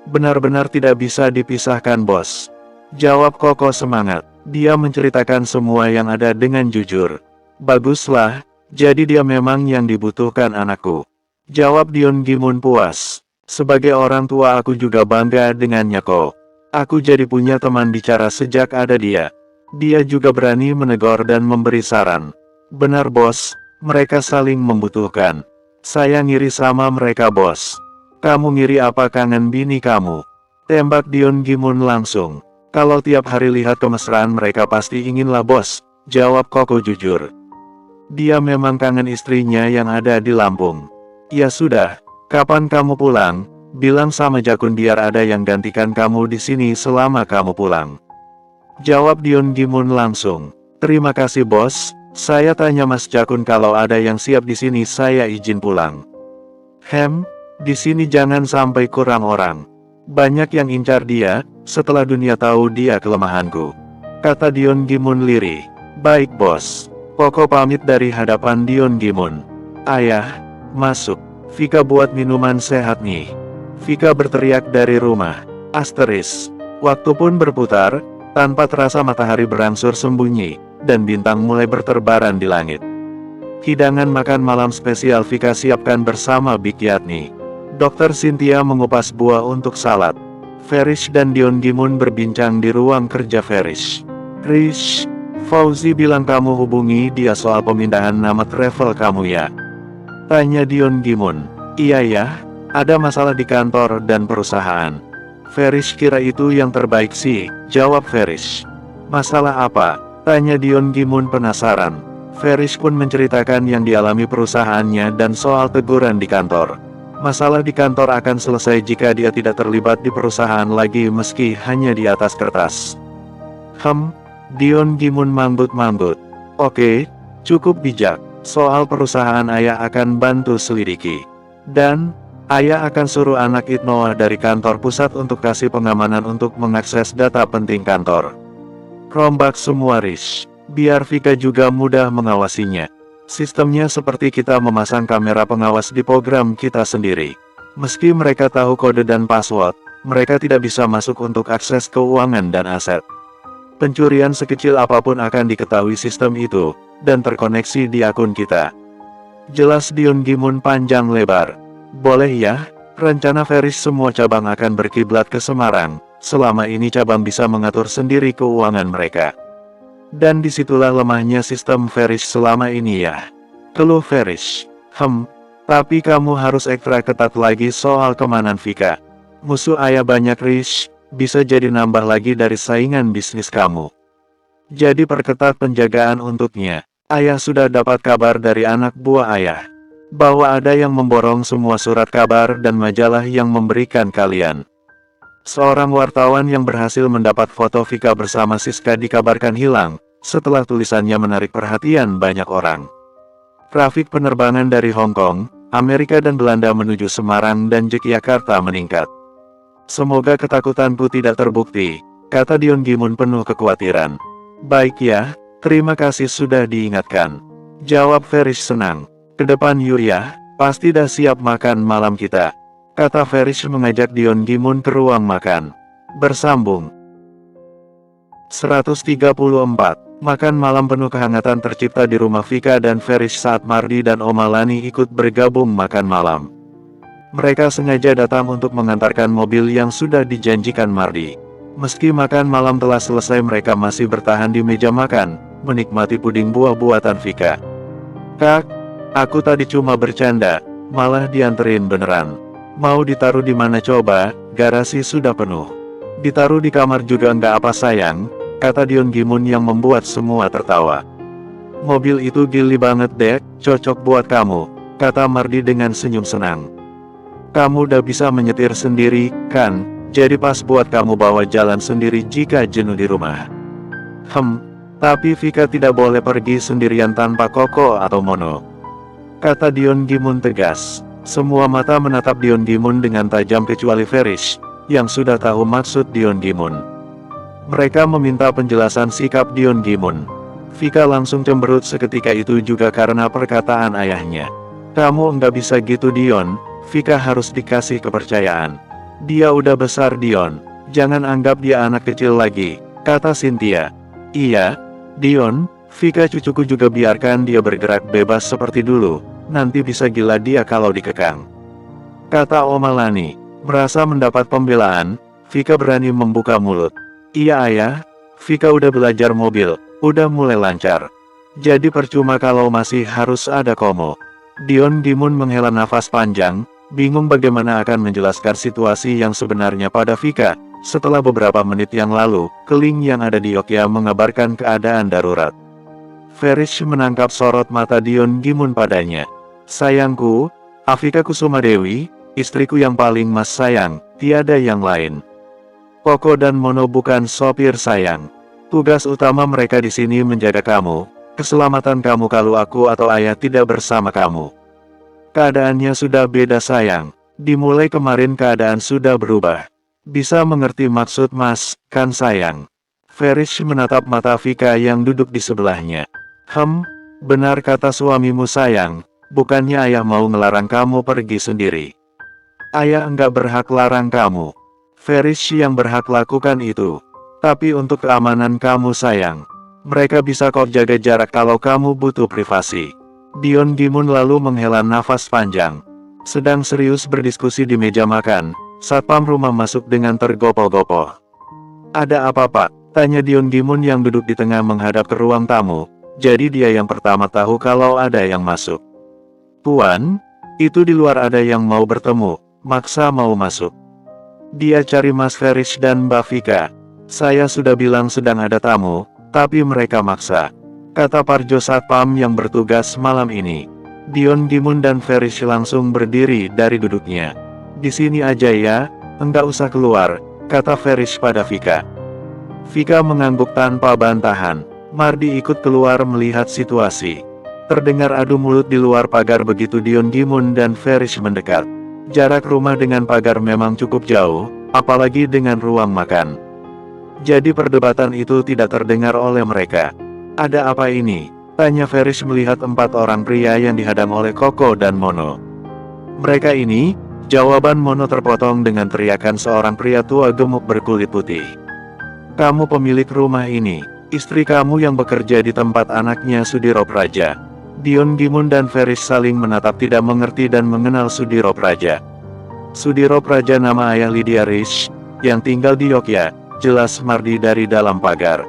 Benar-benar tidak bisa dipisahkan bos. Jawab Koko semangat, dia menceritakan semua yang ada dengan jujur. Baguslah, jadi dia memang yang dibutuhkan anakku. Jawab Dion Gimun puas. Sebagai orang tua aku juga bangga dengannya Ko. Aku jadi punya teman bicara sejak ada dia. Dia juga berani menegur dan memberi saran. Benar bos, mereka saling membutuhkan. Saya ngiri sama mereka bos. Kamu ngiri apa kangen bini kamu? Tembak Dion Gimun langsung. Kalau tiap hari lihat kemesraan mereka pasti inginlah bos, jawab Koko jujur. Dia memang kangen istrinya yang ada di Lampung. Ya sudah, kapan kamu pulang? Bilang sama Jakun biar ada yang gantikan kamu di sini selama kamu pulang. Jawab Dion Gimun langsung. Terima kasih bos, saya tanya Mas Jakun kalau ada yang siap di sini saya izin pulang. Di sini jangan sampai kurang orang. Banyak yang incar dia, setelah dunia tahu dia kelemahanku. Kata Dion Gimun lirih. Baik bos. Koko pamit dari hadapan Dion Gimun. Ayah, masuk. Vika buat minuman sehat nih. Vika berteriak dari rumah. Asteris. Waktu pun berputar, tanpa terasa matahari berangsur sembunyi, dan bintang mulai berterbaran di langit. Hidangan makan malam spesial Vika siapkan bersama Big Yatni. Dokter Cynthia mengupas buah untuk salad. Ferish dan Dion Gimun berbincang di ruang kerja Ferish. Rish, Fauzi bilang kamu hubungi dia soal pemindahan nama travel kamu ya? Tanya Dion Gimun. Iya ya, ada masalah di kantor dan perusahaan. Ferish kira itu yang terbaik sih, jawab Ferish. Masalah apa? Tanya Dion Gimun penasaran. Ferish pun menceritakan yang dialami perusahaannya dan soal teguran di kantor. Masalah di kantor akan selesai jika dia tidak terlibat di perusahaan lagi meski hanya di atas kertas. Dion Gimun mambut-mambut. Oke, cukup bijak. Soal perusahaan ayah akan bantu selidiki. Dan, ayah akan suruh anak Itnoa dari kantor pusat untuk kasih pengamanan untuk mengakses data penting kantor. Rombak semua Rish, biar Vika juga mudah mengawasinya. Sistemnya seperti kita memasang kamera pengawas di program kita sendiri. Meski mereka tahu kode dan password, mereka tidak bisa masuk untuk akses keuangan dan aset. Pencurian sekecil apapun akan diketahui sistem itu, dan terkoneksi di akun kita. Jelas Dion Gimun panjang lebar. Boleh ya, rencana Ferish semua cabang akan berkiblat ke Semarang, selama ini cabang bisa mengatur sendiri keuangan mereka. Dan disitulah lemahnya sistem Ferish selama ini ya. Keluh Ferish. Tapi kamu harus ekstra ketat lagi soal kemanan Vika. Musuh ayah banyak Rish, bisa jadi nambah lagi dari saingan bisnis kamu. Jadi perketat penjagaan untuknya. Ayah sudah dapat kabar dari anak buah ayah. Bahwa ada yang memborong semua surat kabar dan majalah yang memberikan kalian. Seorang wartawan yang berhasil mendapat foto Vika bersama Siska dikabarkan hilang, setelah tulisannya menarik perhatian banyak orang. Trafik penerbangan dari Hong Kong, Amerika dan Belanda menuju Semarang dan Yogyakarta meningkat. Semoga ketakutanku tidak terbukti, kata Dion Gimun penuh kekhawatiran. Baik ya, terima kasih sudah diingatkan. Jawab Ferish senang. Kedepan yuk ya, pasti dah siap makan malam kita. Kata Ferish mengajak Dion Gimun ke ruang makan. Bersambung. 134. Makan malam penuh kehangatan tercipta di rumah Vika dan Ferish saat Mardi dan Oma Lani ikut bergabung makan malam. Mereka sengaja datang untuk mengantarkan mobil yang sudah dijanjikan Mardi. Meski makan malam telah selesai, mereka masih bertahan di meja makan, menikmati puding buah buatan Vika. Kak, aku tadi cuma bercanda, malah dianterin beneran. Mau ditaruh di mana coba, garasi sudah penuh. Ditaruh di kamar juga enggak apa sayang, kata Dion Gimun yang membuat semua tertawa. Mobil itu gili banget dek, cocok buat kamu, kata Mardi dengan senyum senang. Kamu udah bisa menyetir sendiri, kan? Jadi pas buat kamu bawa jalan sendiri jika jenuh di rumah. Tapi Vika tidak boleh pergi sendirian tanpa Koko atau Mono, kata Dion Gimun tegas. Semua mata menatap Dion Gimun dengan tajam kecuali Ferish, yang sudah tahu maksud Dion Gimun. Mereka meminta penjelasan sikap Dion Gimun. Vika langsung cemberut seketika itu juga karena perkataan ayahnya. Kamu enggak bisa gitu Dion, Vika harus dikasih kepercayaan. Dia udah besar Dion, jangan anggap dia anak kecil lagi, kata Cynthia. Iya, Dion, Vika cucuku juga biarkan dia bergerak bebas seperti dulu, nanti bisa gila dia kalau dikekang, kata Oma Lani. Merasa mendapat pembelaan, Vika berani membuka mulut. Iya ayah, Vika udah belajar mobil, udah mulai lancar. Jadi percuma kalau masih harus ada Komo. Dion Gimun menghela nafas panjang, bingung bagaimana akan menjelaskan situasi yang sebenarnya pada Vika. Setelah beberapa menit yang lalu, keling yang ada di Yogya mengabarkan keadaan darurat. Ferish menangkap sorot mata Dion Gimun padanya. Sayangku, Afika Kusuma Dewi, istriku yang paling mas sayang, tiada yang lain. Koko dan Mono bukan sopir sayang. Tugas utama mereka di sini menjaga kamu, keselamatan kamu kalau aku atau ayah tidak bersama kamu. Keadaannya sudah beda sayang, dimulai kemarin keadaan sudah berubah. Bisa mengerti maksud mas, kan sayang? Ferish menatap mata Vika yang duduk di sebelahnya. Benar kata suamimu sayang, bukannya ayah mau ngelarang kamu pergi sendiri. Ayah enggak berhak larang kamu. Ferish yang berhak lakukan itu. Tapi untuk keamanan kamu sayang, mereka bisa kok jaga jarak kalau kamu butuh privasi. Dion Gimun lalu menghela nafas panjang. Sedang serius berdiskusi di meja makan, satpam rumah masuk dengan tergopoh-gopoh. Ada apa pak? Tanya Dion Gimun yang duduk di tengah menghadap ke ruang tamu. Jadi dia yang pertama tahu kalau ada yang masuk. Puan, itu di luar ada yang mau bertemu, maksa mau masuk. Dia cari Mas Ferish dan Mbak Vika. Saya sudah bilang sedang ada tamu, tapi mereka maksa, kata Parjo satpam yang bertugas malam ini. Dion Gimun dan Ferish langsung berdiri dari duduknya. Di sini aja ya, enggak usah keluar, kata Ferish pada Vika. Vika mengangguk tanpa bantahan. Mardi ikut keluar melihat situasi. Terdengar adu mulut di luar pagar begitu Dion Gimun dan Ferish mendekat. Jarak rumah dengan pagar memang cukup jauh, apalagi dengan ruang makan. Jadi perdebatan itu tidak terdengar oleh mereka. Ada apa ini? Tanya Ferish melihat 4 orang pria yang dihadang oleh Koko dan Mono. Mereka ini? Jawaban Mono terpotong dengan teriakan seorang pria tua gemuk berkulit putih. Kamu pemilik rumah ini, istri kamu yang bekerja di tempat anaknya Sudiro Praja. Dion Gimun dan Ferish saling menatap tidak mengerti dan mengenal Sudiro Praja. Sudiro Praja nama ayah Lydia Rish, yang tinggal di Yogya, jelas Mardi dari dalam pagar.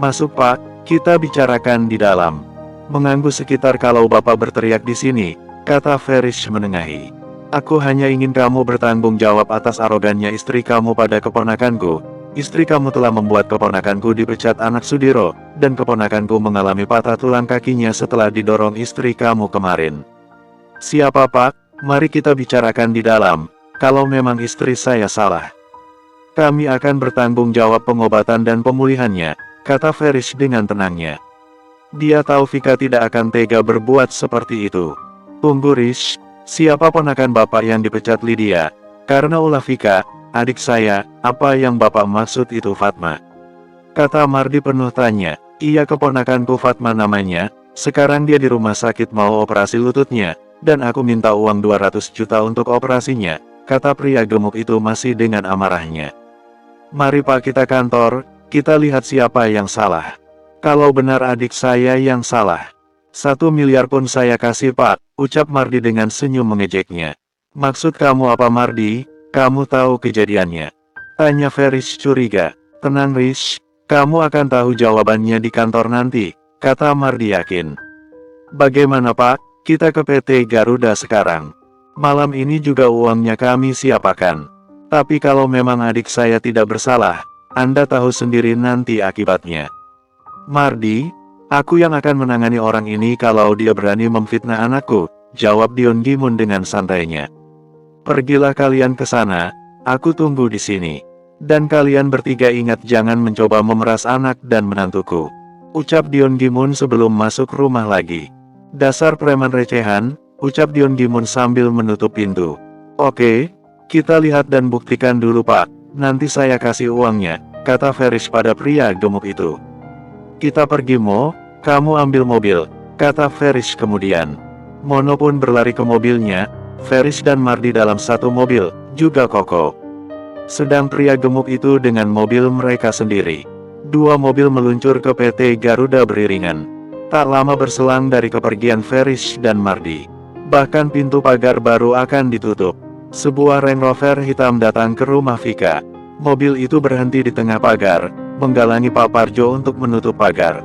Masuk pak, kita bicarakan di dalam. Mengganggu sekitar kalau bapak berteriak di sini, kata Ferish menengahi. Aku hanya ingin kamu bertanggung jawab atas arogannya istri kamu pada keponakanku. Istri kamu telah membuat keponakanku dipecat anak Sudiro, dan keponakanku mengalami patah tulang kakinya setelah didorong istri kamu kemarin. Siapa pak? Mari kita bicarakan di dalam. Kalau memang istri saya salah, kami akan bertanggung jawab pengobatan dan pemulihannya, kata Ferish dengan tenangnya. Dia tahu Vika tidak akan tega berbuat seperti itu. Tunggu Rish, siapa ponakan bapak yang dipecat Lydia? Karena ulah Vika, adik saya, apa yang bapak maksud itu Fatma? Kata Mardi penuh tanya. Iya keponakanku Fatma namanya, sekarang dia di rumah sakit mau operasi lututnya, dan aku minta uang 200 juta untuk operasinya, kata pria gemuk itu masih dengan amarahnya. Mari pak kita kantor, kita lihat siapa yang salah. Kalau benar adik saya yang salah, 1 miliar pun saya kasih pak, ucap Mardi dengan senyum mengejeknya. Maksud kamu apa Mardi? Kamu tahu kejadiannya? Tanya Ferish curiga. Tenang Rish, kamu akan tahu jawabannya di kantor nanti, kata Mardi yakin. Bagaimana Pak, kita ke PT Garuda sekarang. Malam ini juga uangnya kami siapkan. Tapi kalau memang adik saya tidak bersalah, Anda tahu sendiri nanti akibatnya. Mardi, aku yang akan menangani orang ini kalau dia berani memfitnah anakku, jawab Dion Gimun dengan santainya. Pergilah kalian ke sana, aku tunggu di sini. Dan kalian bertiga ingat jangan mencoba memeras anak dan menantuku, ucap Dion Gimun sebelum masuk rumah lagi. Dasar preman recehan, ucap Dion Gimun sambil menutup pintu. Oke, kita lihat dan buktikan dulu Pak, nanti saya kasih uangnya, kata Ferish pada pria gemuk itu. Kita pergi Mo, kamu ambil mobil, kata Ferish kemudian. Mono pun berlari ke mobilnya, Ferish dan Mardi dalam satu mobil, juga Koko. Sedang pria gemuk itu dengan mobil mereka sendiri. Dua mobil meluncur ke PT Garuda beriringan. Tak lama berselang dari kepergian Ferish dan Mardi, bahkan pintu pagar baru akan ditutup. Sebuah Range Rover hitam datang ke rumah Vika. Mobil itu berhenti di tengah pagar, menggalangi Pak Parjo untuk menutup pagar.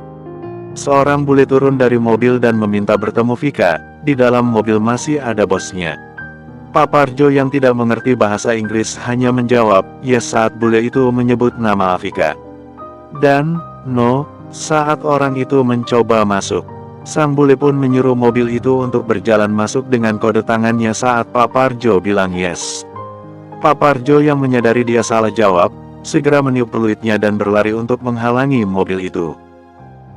Seorang bule turun dari mobil dan meminta bertemu Vika. Di dalam mobil masih ada bosnya. Pak Parjo yang tidak mengerti bahasa Inggris hanya menjawab, yes saat bule itu menyebut nama Vika. Dan, no, saat orang itu mencoba masuk. Sang bule pun menyuruh mobil itu untuk berjalan masuk dengan kode tangannya saat Pak Parjo bilang yes. Pak Parjo yang menyadari dia salah jawab, segera meniup peluitnya dan berlari untuk menghalangi mobil itu.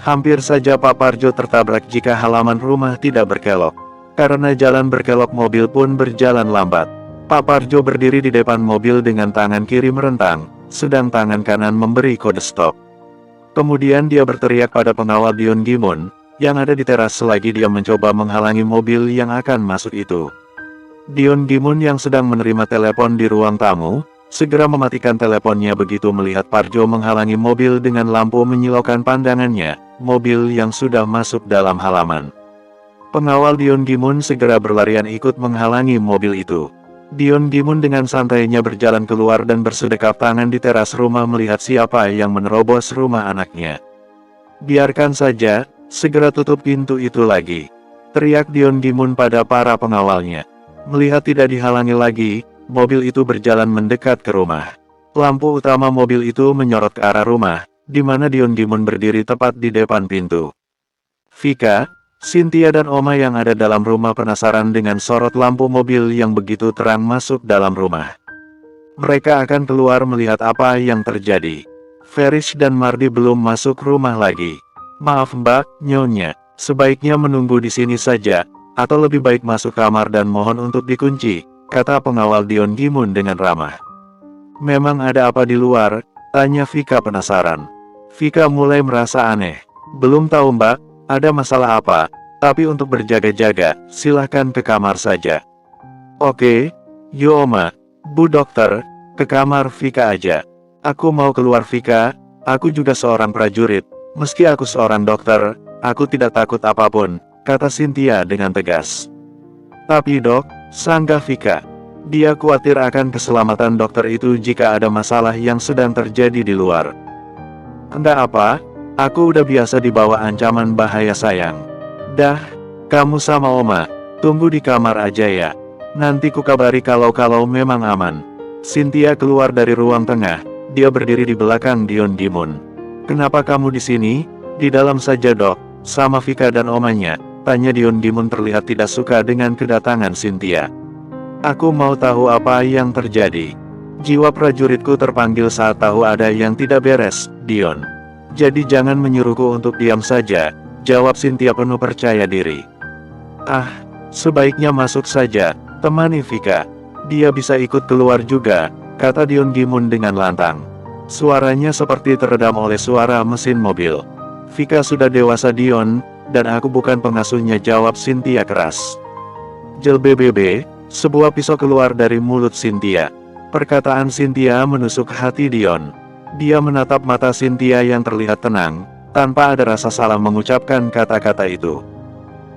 Hampir saja Pak Parjo tertabrak jika halaman rumah tidak berkelok. Karena jalan berkelok mobil pun berjalan lambat. Pak Parjo berdiri di depan mobil dengan tangan kiri merentang, sedang tangan kanan memberi kode stop. Kemudian dia berteriak pada pengawal Dion Gimun, yang ada di teras selagi dia mencoba menghalangi mobil yang akan masuk itu. Dion Gimun yang sedang menerima telepon di ruang tamu, segera mematikan teleponnya begitu melihat Parjo menghalangi mobil dengan lampu menyilaukan pandangannya, mobil yang sudah masuk dalam halaman. Pengawal Dion Gimun segera berlarian ikut menghalangi mobil itu. Dion Gimun dengan santainya berjalan keluar dan bersedekap tangan di teras rumah melihat siapa yang menerobos rumah anaknya. Biarkan saja, segera tutup pintu itu lagi, teriak Dion Gimun pada para pengawalnya. Melihat tidak dihalangi lagi, mobil itu berjalan mendekat ke rumah. Lampu utama mobil itu menyorot ke arah rumah, di mana Dion Gimun berdiri tepat di depan pintu. Vika, Cynthia dan Oma yang ada dalam rumah penasaran dengan sorot lampu mobil yang begitu terang masuk dalam rumah. Mereka akan keluar melihat apa yang terjadi. Ferish dan Mardi belum masuk rumah lagi. Maaf Mbak, Nyonya, sebaiknya menunggu di sini saja, atau lebih baik masuk kamar dan mohon untuk dikunci, kata pengawal Dion Gimun dengan ramah. Memang ada apa di luar? Tanya Vika penasaran. Vika mulai merasa aneh. Belum tahu Mbak, ada masalah apa, tapi untuk berjaga-jaga, silahkan ke kamar saja. Oke, yo Oma, Bu Dokter, ke kamar Vika aja. Aku mau keluar Vika, aku juga seorang prajurit, meski aku seorang dokter, aku tidak takut apapun, kata Cynthia dengan tegas. Tapi dok, sanggah Vika. Dia khawatir akan keselamatan dokter itu jika ada masalah yang sedang terjadi di luar. Enggak apa, aku udah biasa dibawa ancaman bahaya sayang. Dah, kamu sama Oma, tunggu di kamar aja ya. Nanti ku kabari kalau memang aman. Cynthia keluar dari ruang tengah, dia berdiri di belakang Dion Gimun. Kenapa kamu di sini? Di dalam saja dok, sama Vika dan omanya, tanya Dion Gimun terlihat tidak suka dengan kedatangan Cynthia. Aku mau tahu apa yang terjadi. Jiwa prajuritku terpanggil saat tahu ada yang tidak beres, Dion. Jadi jangan menyuruhku untuk diam saja, jawab Cynthia penuh percaya diri. Ah, sebaiknya masuk saja, temani Vika. Dia bisa ikut keluar juga, kata Dion Gimun dengan lantang. Suaranya seperti teredam oleh suara mesin mobil. Vika sudah dewasa Dion, dan aku bukan pengasuhnya, jawab Cynthia keras. Jelbebebe, sebuah pisau keluar dari mulut Cynthia. Perkataan Cynthia menusuk hati Dion. Dia menatap mata Cynthia yang terlihat tenang, tanpa ada rasa salah mengucapkan kata-kata itu.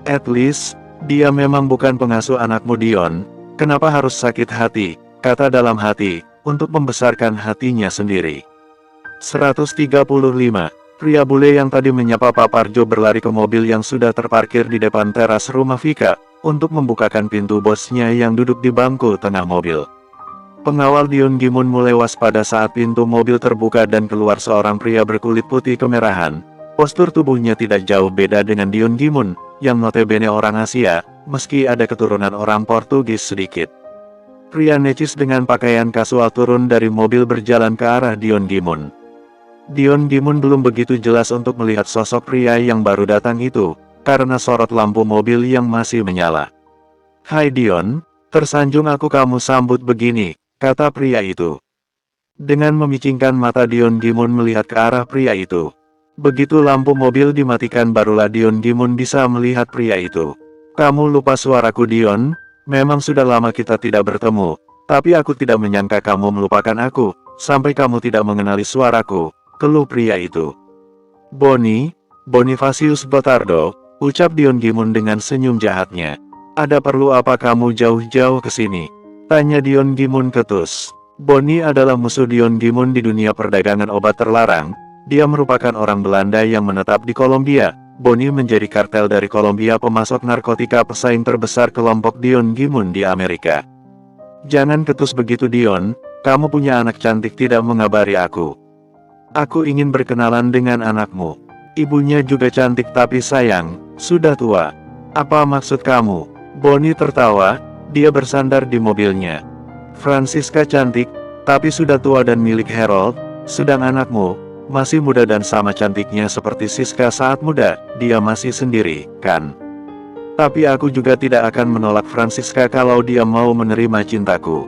At least, dia memang bukan pengasuh anakmu Dion, kenapa harus sakit hati, kata dalam hati, untuk membesarkan hatinya sendiri. 135. Pria bule yang tadi menyapa Pak Parjo berlari ke mobil yang sudah terparkir di depan teras rumah Vika, untuk membukakan pintu bosnya yang duduk di bangku tengah mobil. Pengawal Dion Gimun mulai waspada saat pintu mobil terbuka dan keluar seorang pria berkulit putih kemerahan. Postur tubuhnya tidak jauh beda dengan Dion Gimun, yang notabene orang Asia, meski ada keturunan orang Portugis sedikit. Pria necis dengan pakaian kasual turun dari mobil berjalan ke arah Dion Gimun. Dion Gimun belum begitu jelas untuk melihat sosok pria yang baru datang itu, karena sorot lampu mobil yang masih menyala. "Hai Dion, tersanjung aku kamu sambut begini," kata pria itu. Dengan memicingkan mata Dion Gimun melihat ke arah pria itu. Begitu lampu mobil dimatikan barulah Dion Gimun bisa melihat pria itu. "Kamu lupa suaraku Dion? Memang sudah lama kita tidak bertemu, tapi aku tidak menyangka kamu melupakan aku, sampai kamu tidak mengenali suaraku," keluh pria itu. Bonifacius Botardo," ucap Dion Gimun dengan senyum jahatnya. "Ada perlu apa kamu jauh-jauh ke sini?" tanya Dion Gimun ketus. Boni adalah musuh Dion Gimun di dunia perdagangan obat terlarang. Dia merupakan orang Belanda yang menetap di Kolombia. Boni menjadi kartel dari Kolombia, pemasok narkotika pesaing terbesar kelompok Dion Gimun di Amerika. "Jangan ketus begitu Dion, kamu punya anak cantik tidak mengabari aku. Aku ingin berkenalan dengan anakmu. Ibunya juga cantik tapi sayang, sudah tua. Apa maksud kamu?" Boni tertawa, dia bersandar di mobilnya. "Francisca cantik, tapi sudah tua dan milik Harold, sedang anakmu masih muda dan sama cantiknya seperti Siska saat muda, dia masih sendiri, kan? Tapi aku juga tidak akan menolak Francisca kalau dia mau menerima cintaku.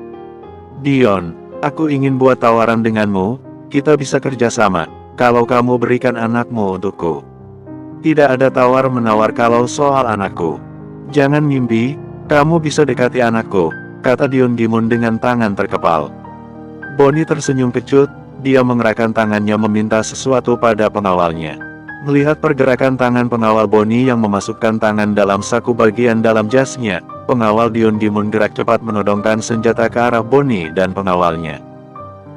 Dion, aku ingin buat tawaran denganmu, kita bisa kerjasama, kalau kamu berikan anakmu untukku." "Tidak ada tawar-menawar kalau soal anakku. Jangan mimpi, kamu bisa dekati anakku," kata Dion Gimun dengan tangan terkepal. Boni tersenyum kecut. Dia mengerahkan tangannya meminta sesuatu pada pengawalnya. Melihat pergerakan tangan pengawal Boni yang memasukkan tangan dalam saku bagian dalam jasnya, pengawal Dion Gimun gerak cepat menodongkan senjata ke arah Boni dan pengawalnya.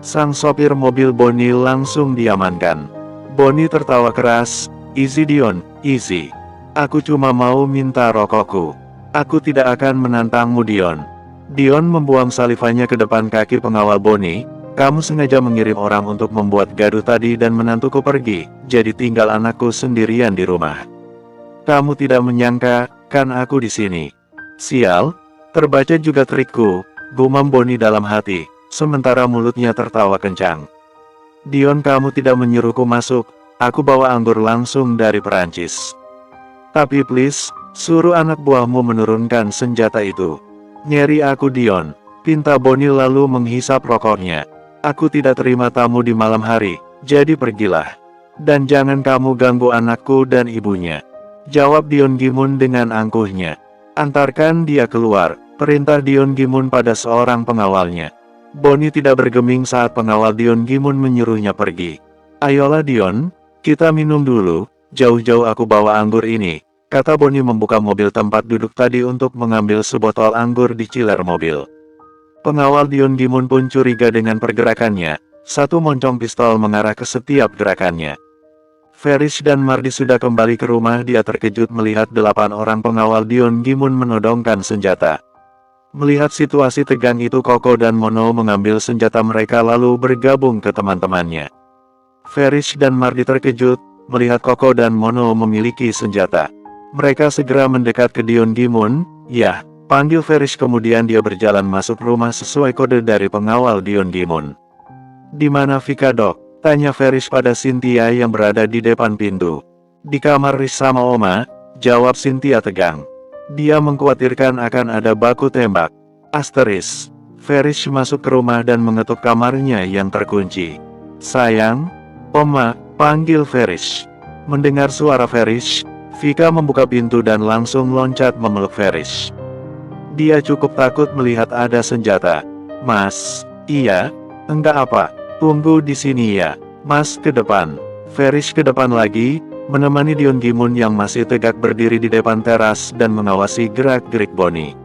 Sang sopir mobil Boni langsung diamankan. Boni tertawa keras, "Easy Dion, easy. Aku cuma mau minta rokokku. Aku tidak akan menantangmu Dion." Dion membuang salivanya ke depan kaki pengawal Boni. "Kamu sengaja mengirim orang untuk membuat gaduh tadi dan menantuku pergi, jadi tinggal anakku sendirian di rumah. Kamu tidak menyangka, kan aku di sini. Sial, terbaca juga trikku," gumam Boni dalam hati, sementara mulutnya tertawa kencang. "Dion, kamu tidak menyuruhku masuk, aku bawa anggur langsung dari Perancis. Tapi please, suruh anak buahmu menurunkan senjata itu. Nyeri aku Dion," pinta Boni lalu menghisap rokoknya. "Aku tidak terima tamu di malam hari, jadi pergilah. Dan jangan kamu ganggu anakku dan ibunya," jawab Dion Gimun dengan angkuhnya. "Antarkan dia keluar," perintah Dion Gimun pada seorang pengawalnya. Boni tidak bergeming saat pengawal Dion Gimun menyuruhnya pergi. "Ayolah Dion, kita minum dulu, jauh-jauh aku bawa anggur ini," kata Boni membuka mobil tempat duduk tadi untuk mengambil sebotol anggur di chiller mobil. Pengawal Dion Gimun pun curiga dengan pergerakannya, satu moncong pistol mengarah ke setiap gerakannya. Ferish dan Mardi sudah kembali ke rumah. Dia terkejut melihat 8 orang pengawal Dion Gimun menodongkan senjata. Melihat situasi tegang itu, Koko dan Mono mengambil senjata mereka lalu bergabung ke teman-temannya. Ferish dan Mardi terkejut melihat Koko dan Mono memiliki senjata. Mereka segera mendekat ke Dion Gimun. "Yah," panggil Ferish, kemudian dia berjalan masuk rumah sesuai kode dari pengawal Dion Gimun. "Di mana Vika dok?" tanya Ferish pada Cynthia yang berada di depan pintu. "Di kamar Riz sama Oma," jawab Cynthia tegang. "Dia mengkhawatirkan akan ada baku tembak." Asteris. Ferish masuk ke rumah dan mengetuk kamarnya yang terkunci. "Sayang." "Oma," panggil Ferish. Mendengar suara Ferish, Vika membuka pintu dan langsung loncat memeluk Ferish. Dia cukup takut melihat ada senjata. "Mas." "Iya? Enggak apa? Tunggu di sini ya, Mas, ke depan." Ferish ke depan lagi, menemani Dion Gimun yang masih tegak berdiri di depan teras dan mengawasi gerak-gerik Boni.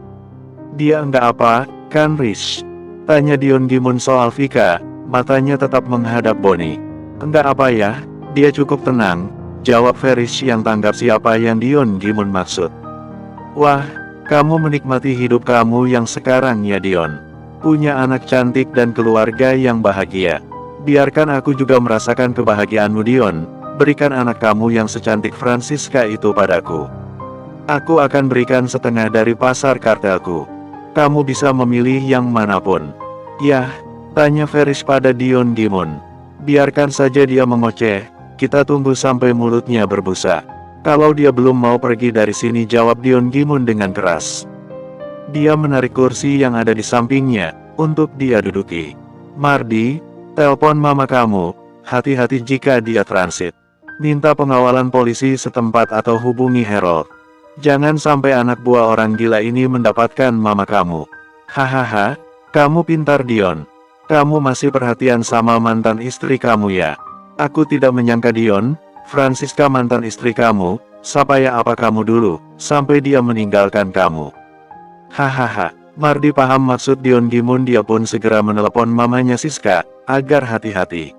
"Dia enggak apa, kan Riz?" Tanya Dion Gimun soal Vika, matanya tetap menghadap Bonnie. Enggak apa ya, dia cukup tenang, jawab Ferish yang tanggap siapa yang Dion Gimun maksud. Wah, kamu menikmati hidup kamu yang sekarang ya Dion. Punya anak cantik dan keluarga yang bahagia. Biarkan aku juga merasakan kebahagiaanmu Dion, berikan anak kamu yang secantik Francisca itu padaku. Aku akan berikan setengah dari pasar kartelku. Kamu bisa memilih yang manapun. Yah, tanya Ferish pada Dion Gimun. Biarkan saja dia mengoceh, kita tunggu sampai mulutnya berbusa. Kalau dia belum mau pergi dari sini, jawab Dion Gimun dengan keras. Dia menarik kursi yang ada di sampingnya, untuk dia duduki. Mardi, telepon mama kamu, hati-hati jika dia transit. Minta pengawalan polisi setempat atau hubungi Harold. Jangan sampai anak buah orang gila ini mendapatkan mama kamu. Hahaha, kamu pintar Dion. Kamu masih perhatian sama mantan istri kamu ya. Aku tidak menyangka Dion, Francisca mantan istri kamu, sapaya apa kamu dulu, sampai dia meninggalkan kamu. Hahaha, Mardi paham maksud Dion Gimun. Dia pun segera menelepon mamanya Siska, agar hati-hati.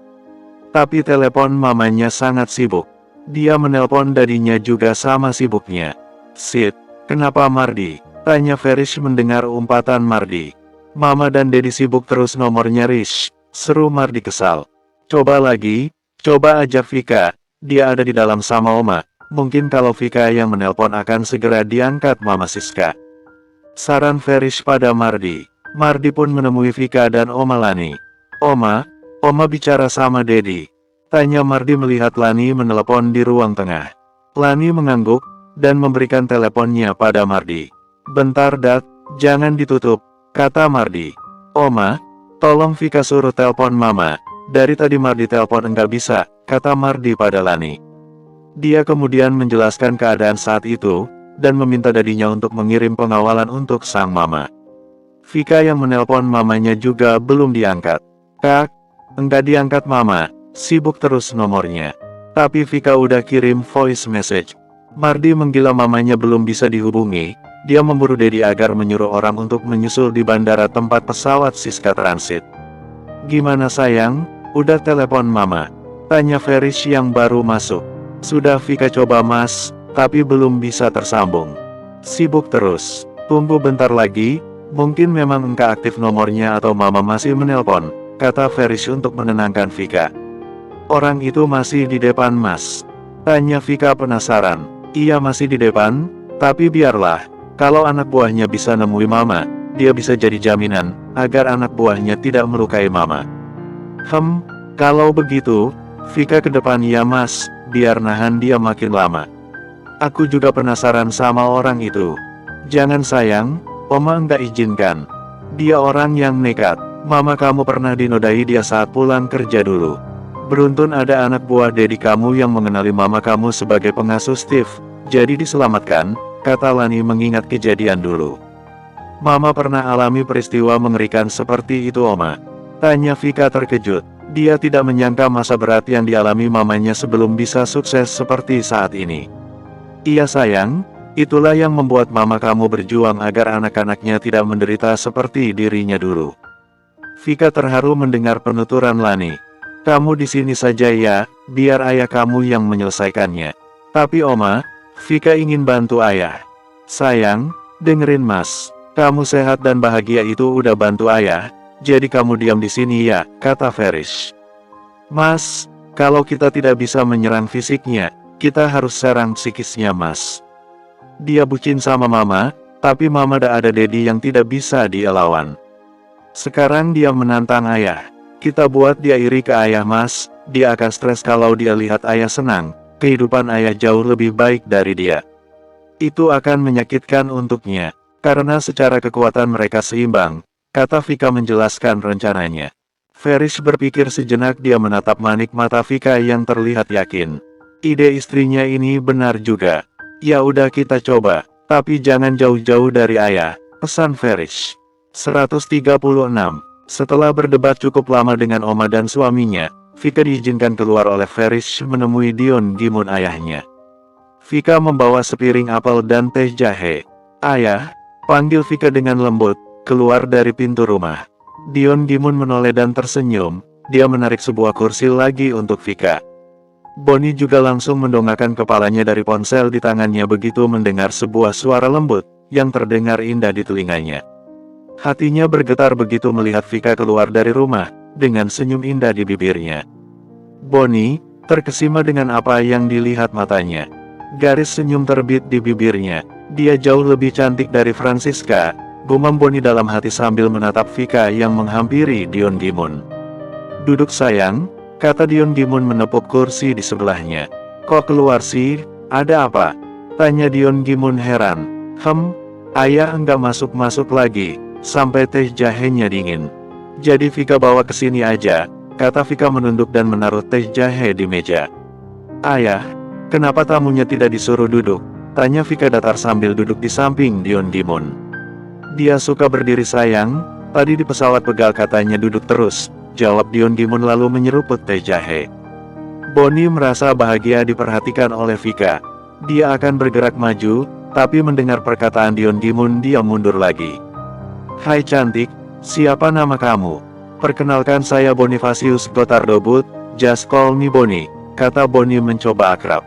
Tapi telepon mamanya sangat sibuk. Dia menelpon dadinya juga sama sibuknya. Sid, kenapa Mardi? Tanya Ferish mendengar umpatan Mardi. Mama dan Dedi sibuk terus nomornya Rish, seru Mardi kesal. Coba lagi, coba ajak Vika, dia ada di dalam sama Oma. Mungkin kalau Vika yang menelpon akan segera diangkat Mama Siska. Saran Ferish pada Mardi. Mardi pun menemui Vika dan Oma Lani. Oma bicara sama Dedi. Tanya Mardi melihat Lani menelepon di ruang tengah. Lani mengangguk, dan memberikan teleponnya pada Mardi. Bentar Dad, jangan ditutup, kata Mardi. Oma, tolong Vika suruh telepon Mama. Dari tadi Mardi telepon enggak bisa, kata Mardi pada Lani. Dia kemudian menjelaskan keadaan saat itu, dan meminta dadinya untuk mengirim pengawalan untuk sang mama. Vika yang menelpon mamanya juga belum diangkat. Kak, enggak diangkat Mama, sibuk terus nomornya. Tapi Vika udah kirim voice message. Mardi menggila mamanya belum bisa dihubungi. Dia memburu Dedi agar menyuruh orang untuk menyusul di bandara tempat pesawat Siska transit. Gimana sayang, udah telepon Mama? Tanya Ferish yang baru masuk. Sudah Vika coba Mas, tapi belum bisa tersambung. Sibuk terus. Tunggu bentar lagi, mungkin memang enggak aktif nomornya atau Mama masih menelpon, kata Ferish untuk menenangkan Vika. Orang itu masih di depan Mas? Tanya Vika penasaran. Iya masih di depan, tapi biarlah, kalau anak buahnya bisa nemui Mama, dia bisa jadi jaminan, agar anak buahnya tidak melukai Mama. Kalau begitu, Vika ke depan ya Mas, biar nahan dia makin lama. Aku juga penasaran sama orang itu. Jangan sayang, Oma enggak izinkan. Dia orang yang nekat. Mama kamu pernah dinodai dia saat pulang kerja dulu. Beruntun ada anak buah Dedi kamu yang mengenali Mama kamu sebagai pengasuh Steve, jadi diselamatkan, kata Lani mengingat kejadian dulu. Mama pernah alami peristiwa mengerikan seperti itu Oma. Tanya Vika terkejut. Dia tidak menyangka masa berat yang dialami mamanya sebelum bisa sukses seperti saat ini. Iya sayang, itulah yang membuat Mama kamu berjuang agar anak-anaknya tidak menderita seperti dirinya dulu. Vika terharu mendengar penuturan Lani. Kamu di sini saja ya, biar ayah kamu yang menyelesaikannya. Tapi Oma, Vika ingin bantu ayah. Sayang, dengerin Mas. Kamu sehat dan bahagia itu udah bantu ayah, jadi kamu diam di sini ya, kata Ferish. Mas, kalau kita tidak bisa menyerang fisiknya, kita harus serang psikisnya Mas. Dia bucin sama Mama, tapi Mama ada Dedi yang tidak bisa dia lawan. Sekarang dia menantang ayah. Kita buat dia iri ke ayah Mas, dia akan stres kalau dia lihat ayah senang, kehidupan ayah jauh lebih baik dari dia. Itu akan menyakitkan untuknya, karena secara kekuatan mereka seimbang, kata Vika menjelaskan rencananya. Ferish berpikir sejenak, dia menatap manik mata Vika yang terlihat yakin. Ide istrinya ini benar juga. Ya udah kita coba, tapi jangan jauh-jauh dari ayah, pesan Ferish. 136. Setelah berdebat cukup lama dengan Oma dan suaminya, Vika diizinkan keluar oleh Ferish menemui Dion Gimun ayahnya. Vika membawa sepiring apel dan teh jahe. Ayah, panggil Vika dengan lembut, keluar dari pintu rumah. Dion Gimun menoleh dan tersenyum, dia menarik sebuah kursi lagi untuk Vika. Bonnie juga langsung mendongakkan kepalanya dari ponsel di tangannya begitu mendengar sebuah suara lembut, yang terdengar indah di telinganya. Hatinya bergetar begitu melihat Vika keluar dari rumah, dengan senyum indah di bibirnya. Bonnie terkesima dengan apa yang dilihat matanya. Garis senyum terbit di bibirnya. Dia jauh lebih cantik dari Francisca, gumam Bonnie dalam hati sambil menatap Vika yang menghampiri Dion Gimun. Duduk sayang, kata Dion Gimun menepuk kursi di sebelahnya. Kok keluar sih, ada apa? Tanya Dion Gimun heran. Ayah enggak masuk-masuk lagi, sampai teh jahenya dingin. Jadi Vika bawa ke sini aja, kata Vika menunduk dan menaruh teh jahe di meja. Ayah, kenapa tamunya tidak disuruh duduk? Tanya Vika datar sambil duduk di samping Dion Gimun. Dia suka berdiri sayang, tadi di pesawat pegal katanya duduk terus, jawab Dion Gimun lalu menyeruput teh jahe. Bonnie merasa bahagia diperhatikan oleh Vika. Dia akan bergerak maju, tapi mendengar perkataan Dion Gimun dia mundur lagi. Hai cantik, siapa nama kamu? Perkenalkan saya Bonifacius Gotthardobut, just call me Bonnie, kata Bonnie mencoba akrab.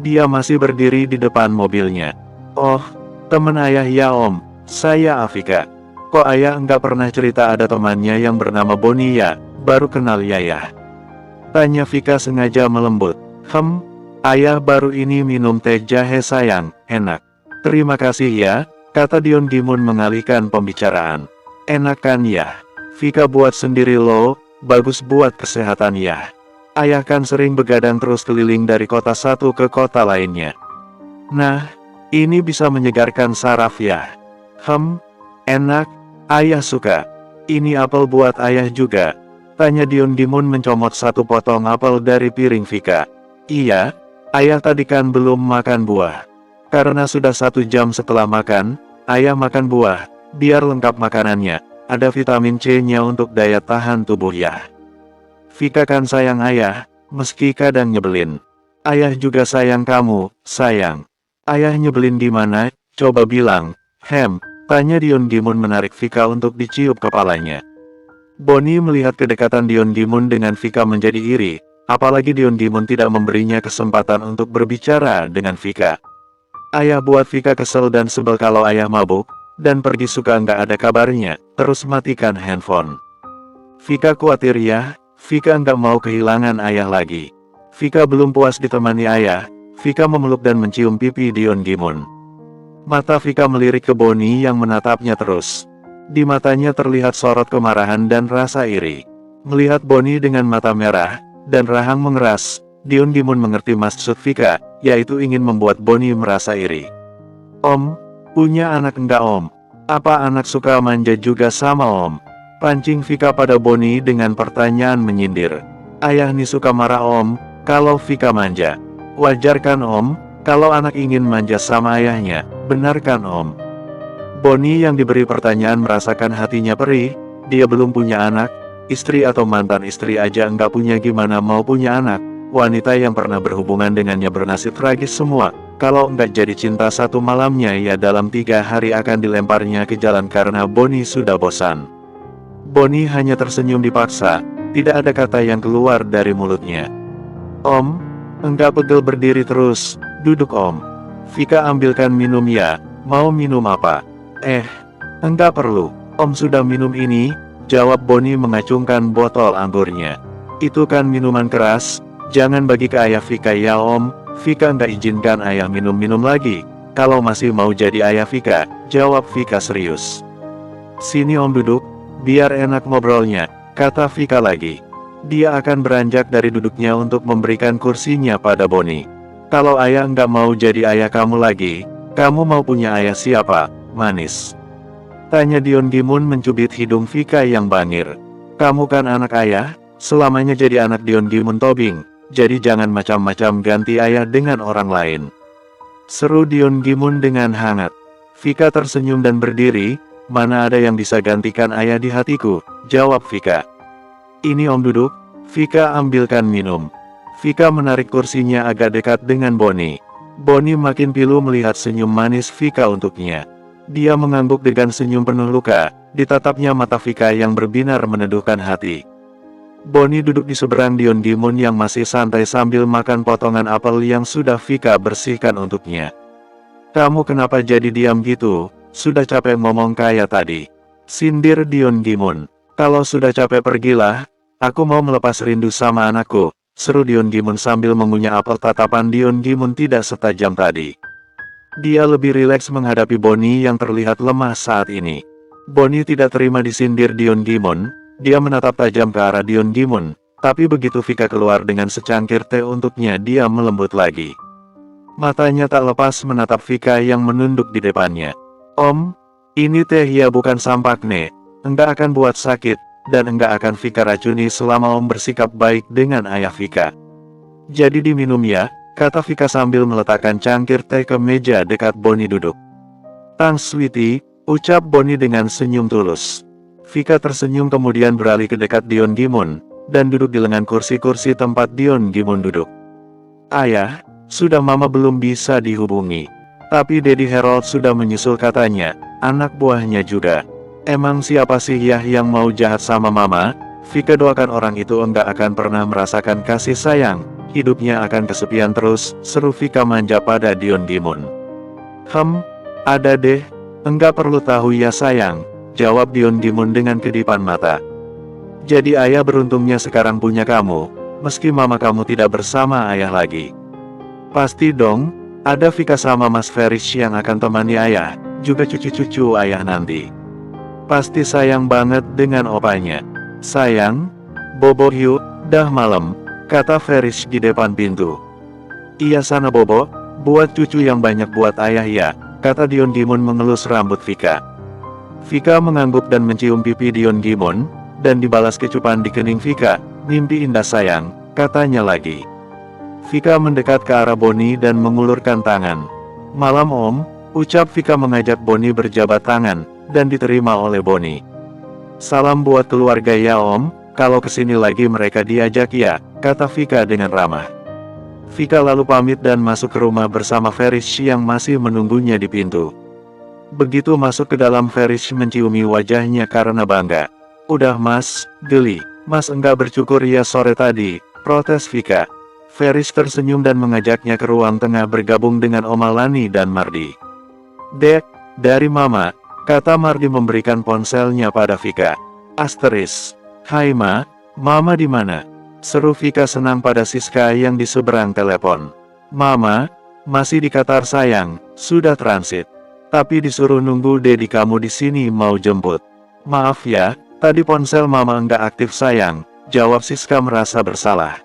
Dia masih berdiri di depan mobilnya. Oh, teman ayah ya om, saya Afika. Kok ayah enggak pernah cerita ada temannya yang bernama Bonnie ya, baru kenal ya? Tanya Vika sengaja melembut. Ayah baru ini minum teh jahe sayang, enak. Terima kasih ya, kata Dion Gimun mengalihkan pembicaraan. Enak kan ya? Vika buat sendiri loh, bagus buat kesehatan ya. Ayah kan sering begadang terus keliling dari kota satu ke kota lainnya. Nah, ini bisa menyegarkan saraf ya. Enak, ayah suka. Ini apel buat ayah juga. Tanya Dion Gimun mencomot satu potong apel dari piring Vika. Iya, ayah tadi kan belum makan buah. Karena sudah 1 jam setelah makan, ayah makan buah, biar lengkap makanannya. Ada vitamin C-nya untuk daya tahan tubuh ya. Vika kan sayang ayah, meski kadang nyebelin. Ayah juga sayang kamu, sayang. Ayah nyebelin gimana, coba bilang. Tanya Dion Gimun menarik Vika untuk dicium kepalanya. Bonnie melihat kedekatan Dion Gimun dengan Vika menjadi iri, apalagi Dion Gimun tidak memberinya kesempatan untuk berbicara dengan Vika. Ayah buat Vika kesel dan sebel kalau ayah mabuk, dan pergi suka nggak ada kabarnya, terus matikan handphone. Vika khawatir ya, Vika nggak mau kehilangan ayah lagi. Vika belum puas ditemani ayah, Vika memeluk dan mencium pipi Dion Gimun. Mata Vika melirik ke Bonnie yang menatapnya terus. Di matanya terlihat sorot kemarahan dan rasa iri. Melihat Bonnie dengan mata merah, dan rahang mengeras, Dion Gimun mengerti maksud Vika, yaitu ingin membuat Bonnie merasa iri. Om, punya anak enggak om? Apa anak suka manja juga sama om? Pancing Vika pada Bonnie dengan pertanyaan menyindir. Ayah nih suka marah om, kalau Vika manja. Wajar kan om, kalau anak ingin manja sama ayahnya, benar kan om? Bonnie yang diberi pertanyaan merasakan hatinya perih, dia belum punya anak, istri atau mantan istri aja enggak punya gimana mau punya anak. Wanita yang pernah berhubungan dengannya bernasib tragis semua, kalau enggak jadi cinta satu malamnya ya dalam 3 hari akan dilemparnya ke jalan karena Bonnie sudah bosan. Bonnie hanya tersenyum dipaksa, tidak ada kata yang keluar dari mulutnya. Om, enggak pegel berdiri terus, duduk om. Vika ambilkan minum ya, mau minum apa? Enggak perlu, om sudah minum ini, jawab Bonnie mengacungkan botol anggurnya. Itu kan minuman keras, jangan bagi ke ayah Vika ya om, Vika nggak izinkan ayah minum-minum lagi, kalau masih mau jadi ayah Vika, jawab Vika serius. Sini om duduk, biar enak ngobrolnya, kata Vika lagi. Dia akan beranjak dari duduknya untuk memberikan kursinya pada Bonnie. Kalau ayah nggak mau jadi ayah kamu lagi, kamu mau punya ayah siapa, manis? Tanya Dion Gimun mencubit hidung Vika yang bangir. Kamu kan anak ayah, selamanya jadi anak Dion Gimun Tobing, jadi jangan macam-macam ganti ayah dengan orang lain. Seru Dion Gimun dengan hangat. Vika tersenyum dan berdiri, mana ada yang bisa gantikan ayah di hatiku, jawab Vika. Ini om duduk, Vika ambilkan minum. Vika menarik kursinya agak dekat dengan Bonnie. Bonnie makin pilu melihat senyum manis Vika untuknya. Dia mengangguk dengan senyum penuh luka, ditatapnya mata Vika yang berbinar meneduhkan hati. Bonnie duduk di seberang Dion Gimun yang masih santai sambil makan potongan apel yang sudah Vika bersihkan untuknya. "Kamu kenapa jadi diam gitu? Sudah capek ngomong kayak tadi," sindir Dion Gimun. "Kalau sudah capek pergilah, aku mau melepas rindu sama anakku," seru Dion Gimun sambil mengunyah apel. Tatapan Dion Gimun tidak setajam tadi. Dia lebih rileks menghadapi Bonnie yang terlihat lemah saat ini. Bonnie tidak terima disindir Dion Gimun, dia menatap tajam ke arah Dion Gimun, tapi begitu Vika keluar dengan secangkir teh untuknya dia melembut lagi. Matanya tak lepas menatap Vika yang menunduk di depannya. "Om, ini teh ya bukan sampakne, enggak akan buat sakit, dan enggak akan Vika racuni selama Om bersikap baik dengan ayah Vika. Jadi diminum ya," kata Vika sambil meletakkan cangkir teh ke meja dekat Bonnie duduk. "Thanks sweetie," ucap Bonnie dengan senyum tulus. Vika tersenyum kemudian beralih ke dekat Dion Gimun, dan duduk di lengan kursi-kursi tempat Dion Gimun duduk. "Ayah, sudah Mama belum bisa dihubungi. Tapi Daddy Harold sudah menyusul katanya, anak buahnya juga. Emang siapa sih ya yang mau jahat sama Mama? Vika doakan orang itu enggak akan pernah merasakan kasih sayang. Hidupnya akan kesepian terus," seru Vika manja pada Dion Gimun. Ada deh. Enggak perlu tahu ya sayang," jawab Dion Gimun dengan kedipan mata. "Jadi ayah beruntungnya sekarang punya kamu, meski mama kamu tidak bersama ayah lagi." "Pasti dong, ada Vika sama Mas Ferish yang akan temani ayah, juga cucu-cucu ayah nanti. Pasti sayang banget dengan opanya." "Sayang, bobo yuk, dah malam," kata Ferish di depan pintu. "Iya sana bobo, buat cucu yang banyak buat ayah ya," kata Dion Gimun mengelus rambut Vika. Vika mengangguk dan mencium pipi Dion Gimun, dan dibalas kecupan di kening Vika. "Mimpi indah sayang," katanya lagi. Vika mendekat ke arah Bonnie dan mengulurkan tangan. "Malam Om," ucap Vika mengajak Bonnie berjabat tangan, dan diterima oleh Bonnie. "Salam buat keluarga ya Om, kalau kesini lagi mereka diajak ya," kata Vika dengan ramah. Vika lalu pamit dan masuk ke rumah bersama Ferish yang masih menunggunya di pintu. Begitu masuk ke dalam, Ferish menciumi wajahnya karena bangga. "Udah Mas, geli. Mas enggak bercukur ya sore tadi," protes Vika. Ferish tersenyum dan mengajaknya ke ruang tengah bergabung dengan Oma Lani dan Mardi. "Dek, dari Mama," kata Mardi memberikan ponselnya pada Vika. "Hai Ma, Mama di mana?" seru Vika senang pada Siska yang di seberang telepon. "Mama, masih di Qatar sayang, sudah transit. Tapi disuruh nunggu Dedi kamu di sini mau jemput." "Maaf ya, tadi ponsel Mama enggak aktif sayang," jawab Siska merasa bersalah.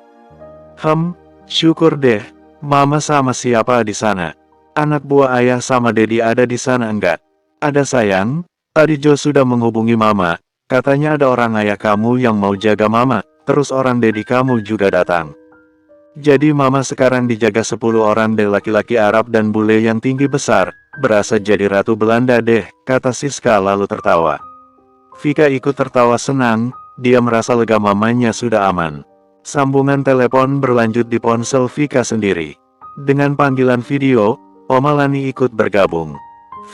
Syukur deh, Mama sama siapa di sana? Anak buah ayah sama Dedi ada di sana enggak?" "Ada sayang, tadi Joe sudah menghubungi Mama, katanya ada orang ayah kamu yang mau jaga Mama, terus orang Dedi kamu juga datang. Jadi Mama sekarang dijaga 10 orang dari laki-laki Arab dan bule yang tinggi besar, berasa jadi ratu Belanda deh," kata Siska lalu tertawa. Vika ikut tertawa senang, dia merasa lega mamanya sudah aman. Sambungan telepon berlanjut di ponsel Vika sendiri. Dengan panggilan video, Oma Lani ikut bergabung.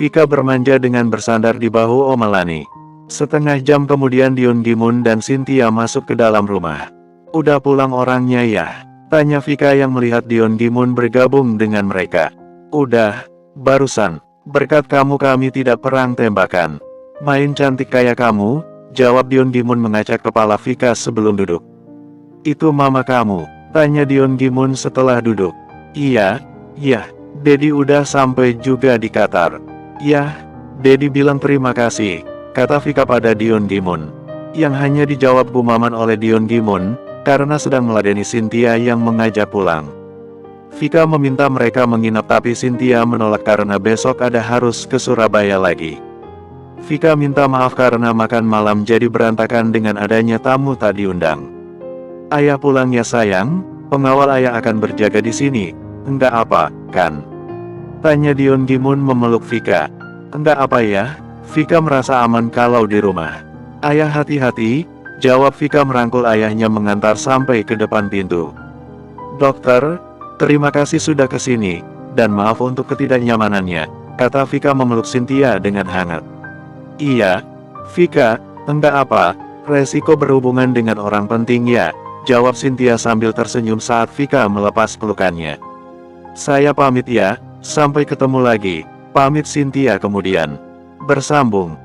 Vika bermanja dengan bersandar di bahu Oma Lani. Setengah jam kemudian Dion Gimun dan Cynthia masuk ke dalam rumah. "Udah pulang orangnya ya?" tanya Vika yang melihat Dion Gimun bergabung dengan mereka. "Udah, barusan. Berkat kamu kami tidak perang tembakan. Main cantik kayak kamu," jawab Dion Gimun mengacak kepala Vika sebelum duduk. "Itu Mama kamu?" tanya Dion Gimun setelah duduk. Iya, Dedi udah sampai juga di Qatar." "Yah, Dedi bilang terima kasih," kata Vika pada Dion Gimun. Yang hanya dijawab Bu Maman oleh Dion Gimun, karena sedang meladeni Cynthia yang mengajak pulang. Vika meminta mereka menginap tapi Cynthia menolak karena besok ada harus ke Surabaya lagi. Vika minta maaf karena makan malam jadi berantakan dengan adanya tamu tak diundang. "Ayah pulang ya sayang, pengawal ayah akan berjaga di sini, enggak apa, kan?" tanya Dion Gimun memeluk Vika. "Enggak apa ya, Vika merasa aman kalau di rumah." "Ayah hati-hati," jawab Vika merangkul ayahnya mengantar sampai ke depan pintu. "Dokter, terima kasih sudah kesini, dan maaf untuk ketidaknyamanannya," kata Vika memeluk Cynthia dengan hangat. Iya, Vika, enggak apa, resiko berhubungan dengan orang penting ya, jawab Cynthia sambil tersenyum saat Vika melepas pelukannya. Saya pamit ya, sampai ketemu lagi, pamit Cynthia kemudian bersambung.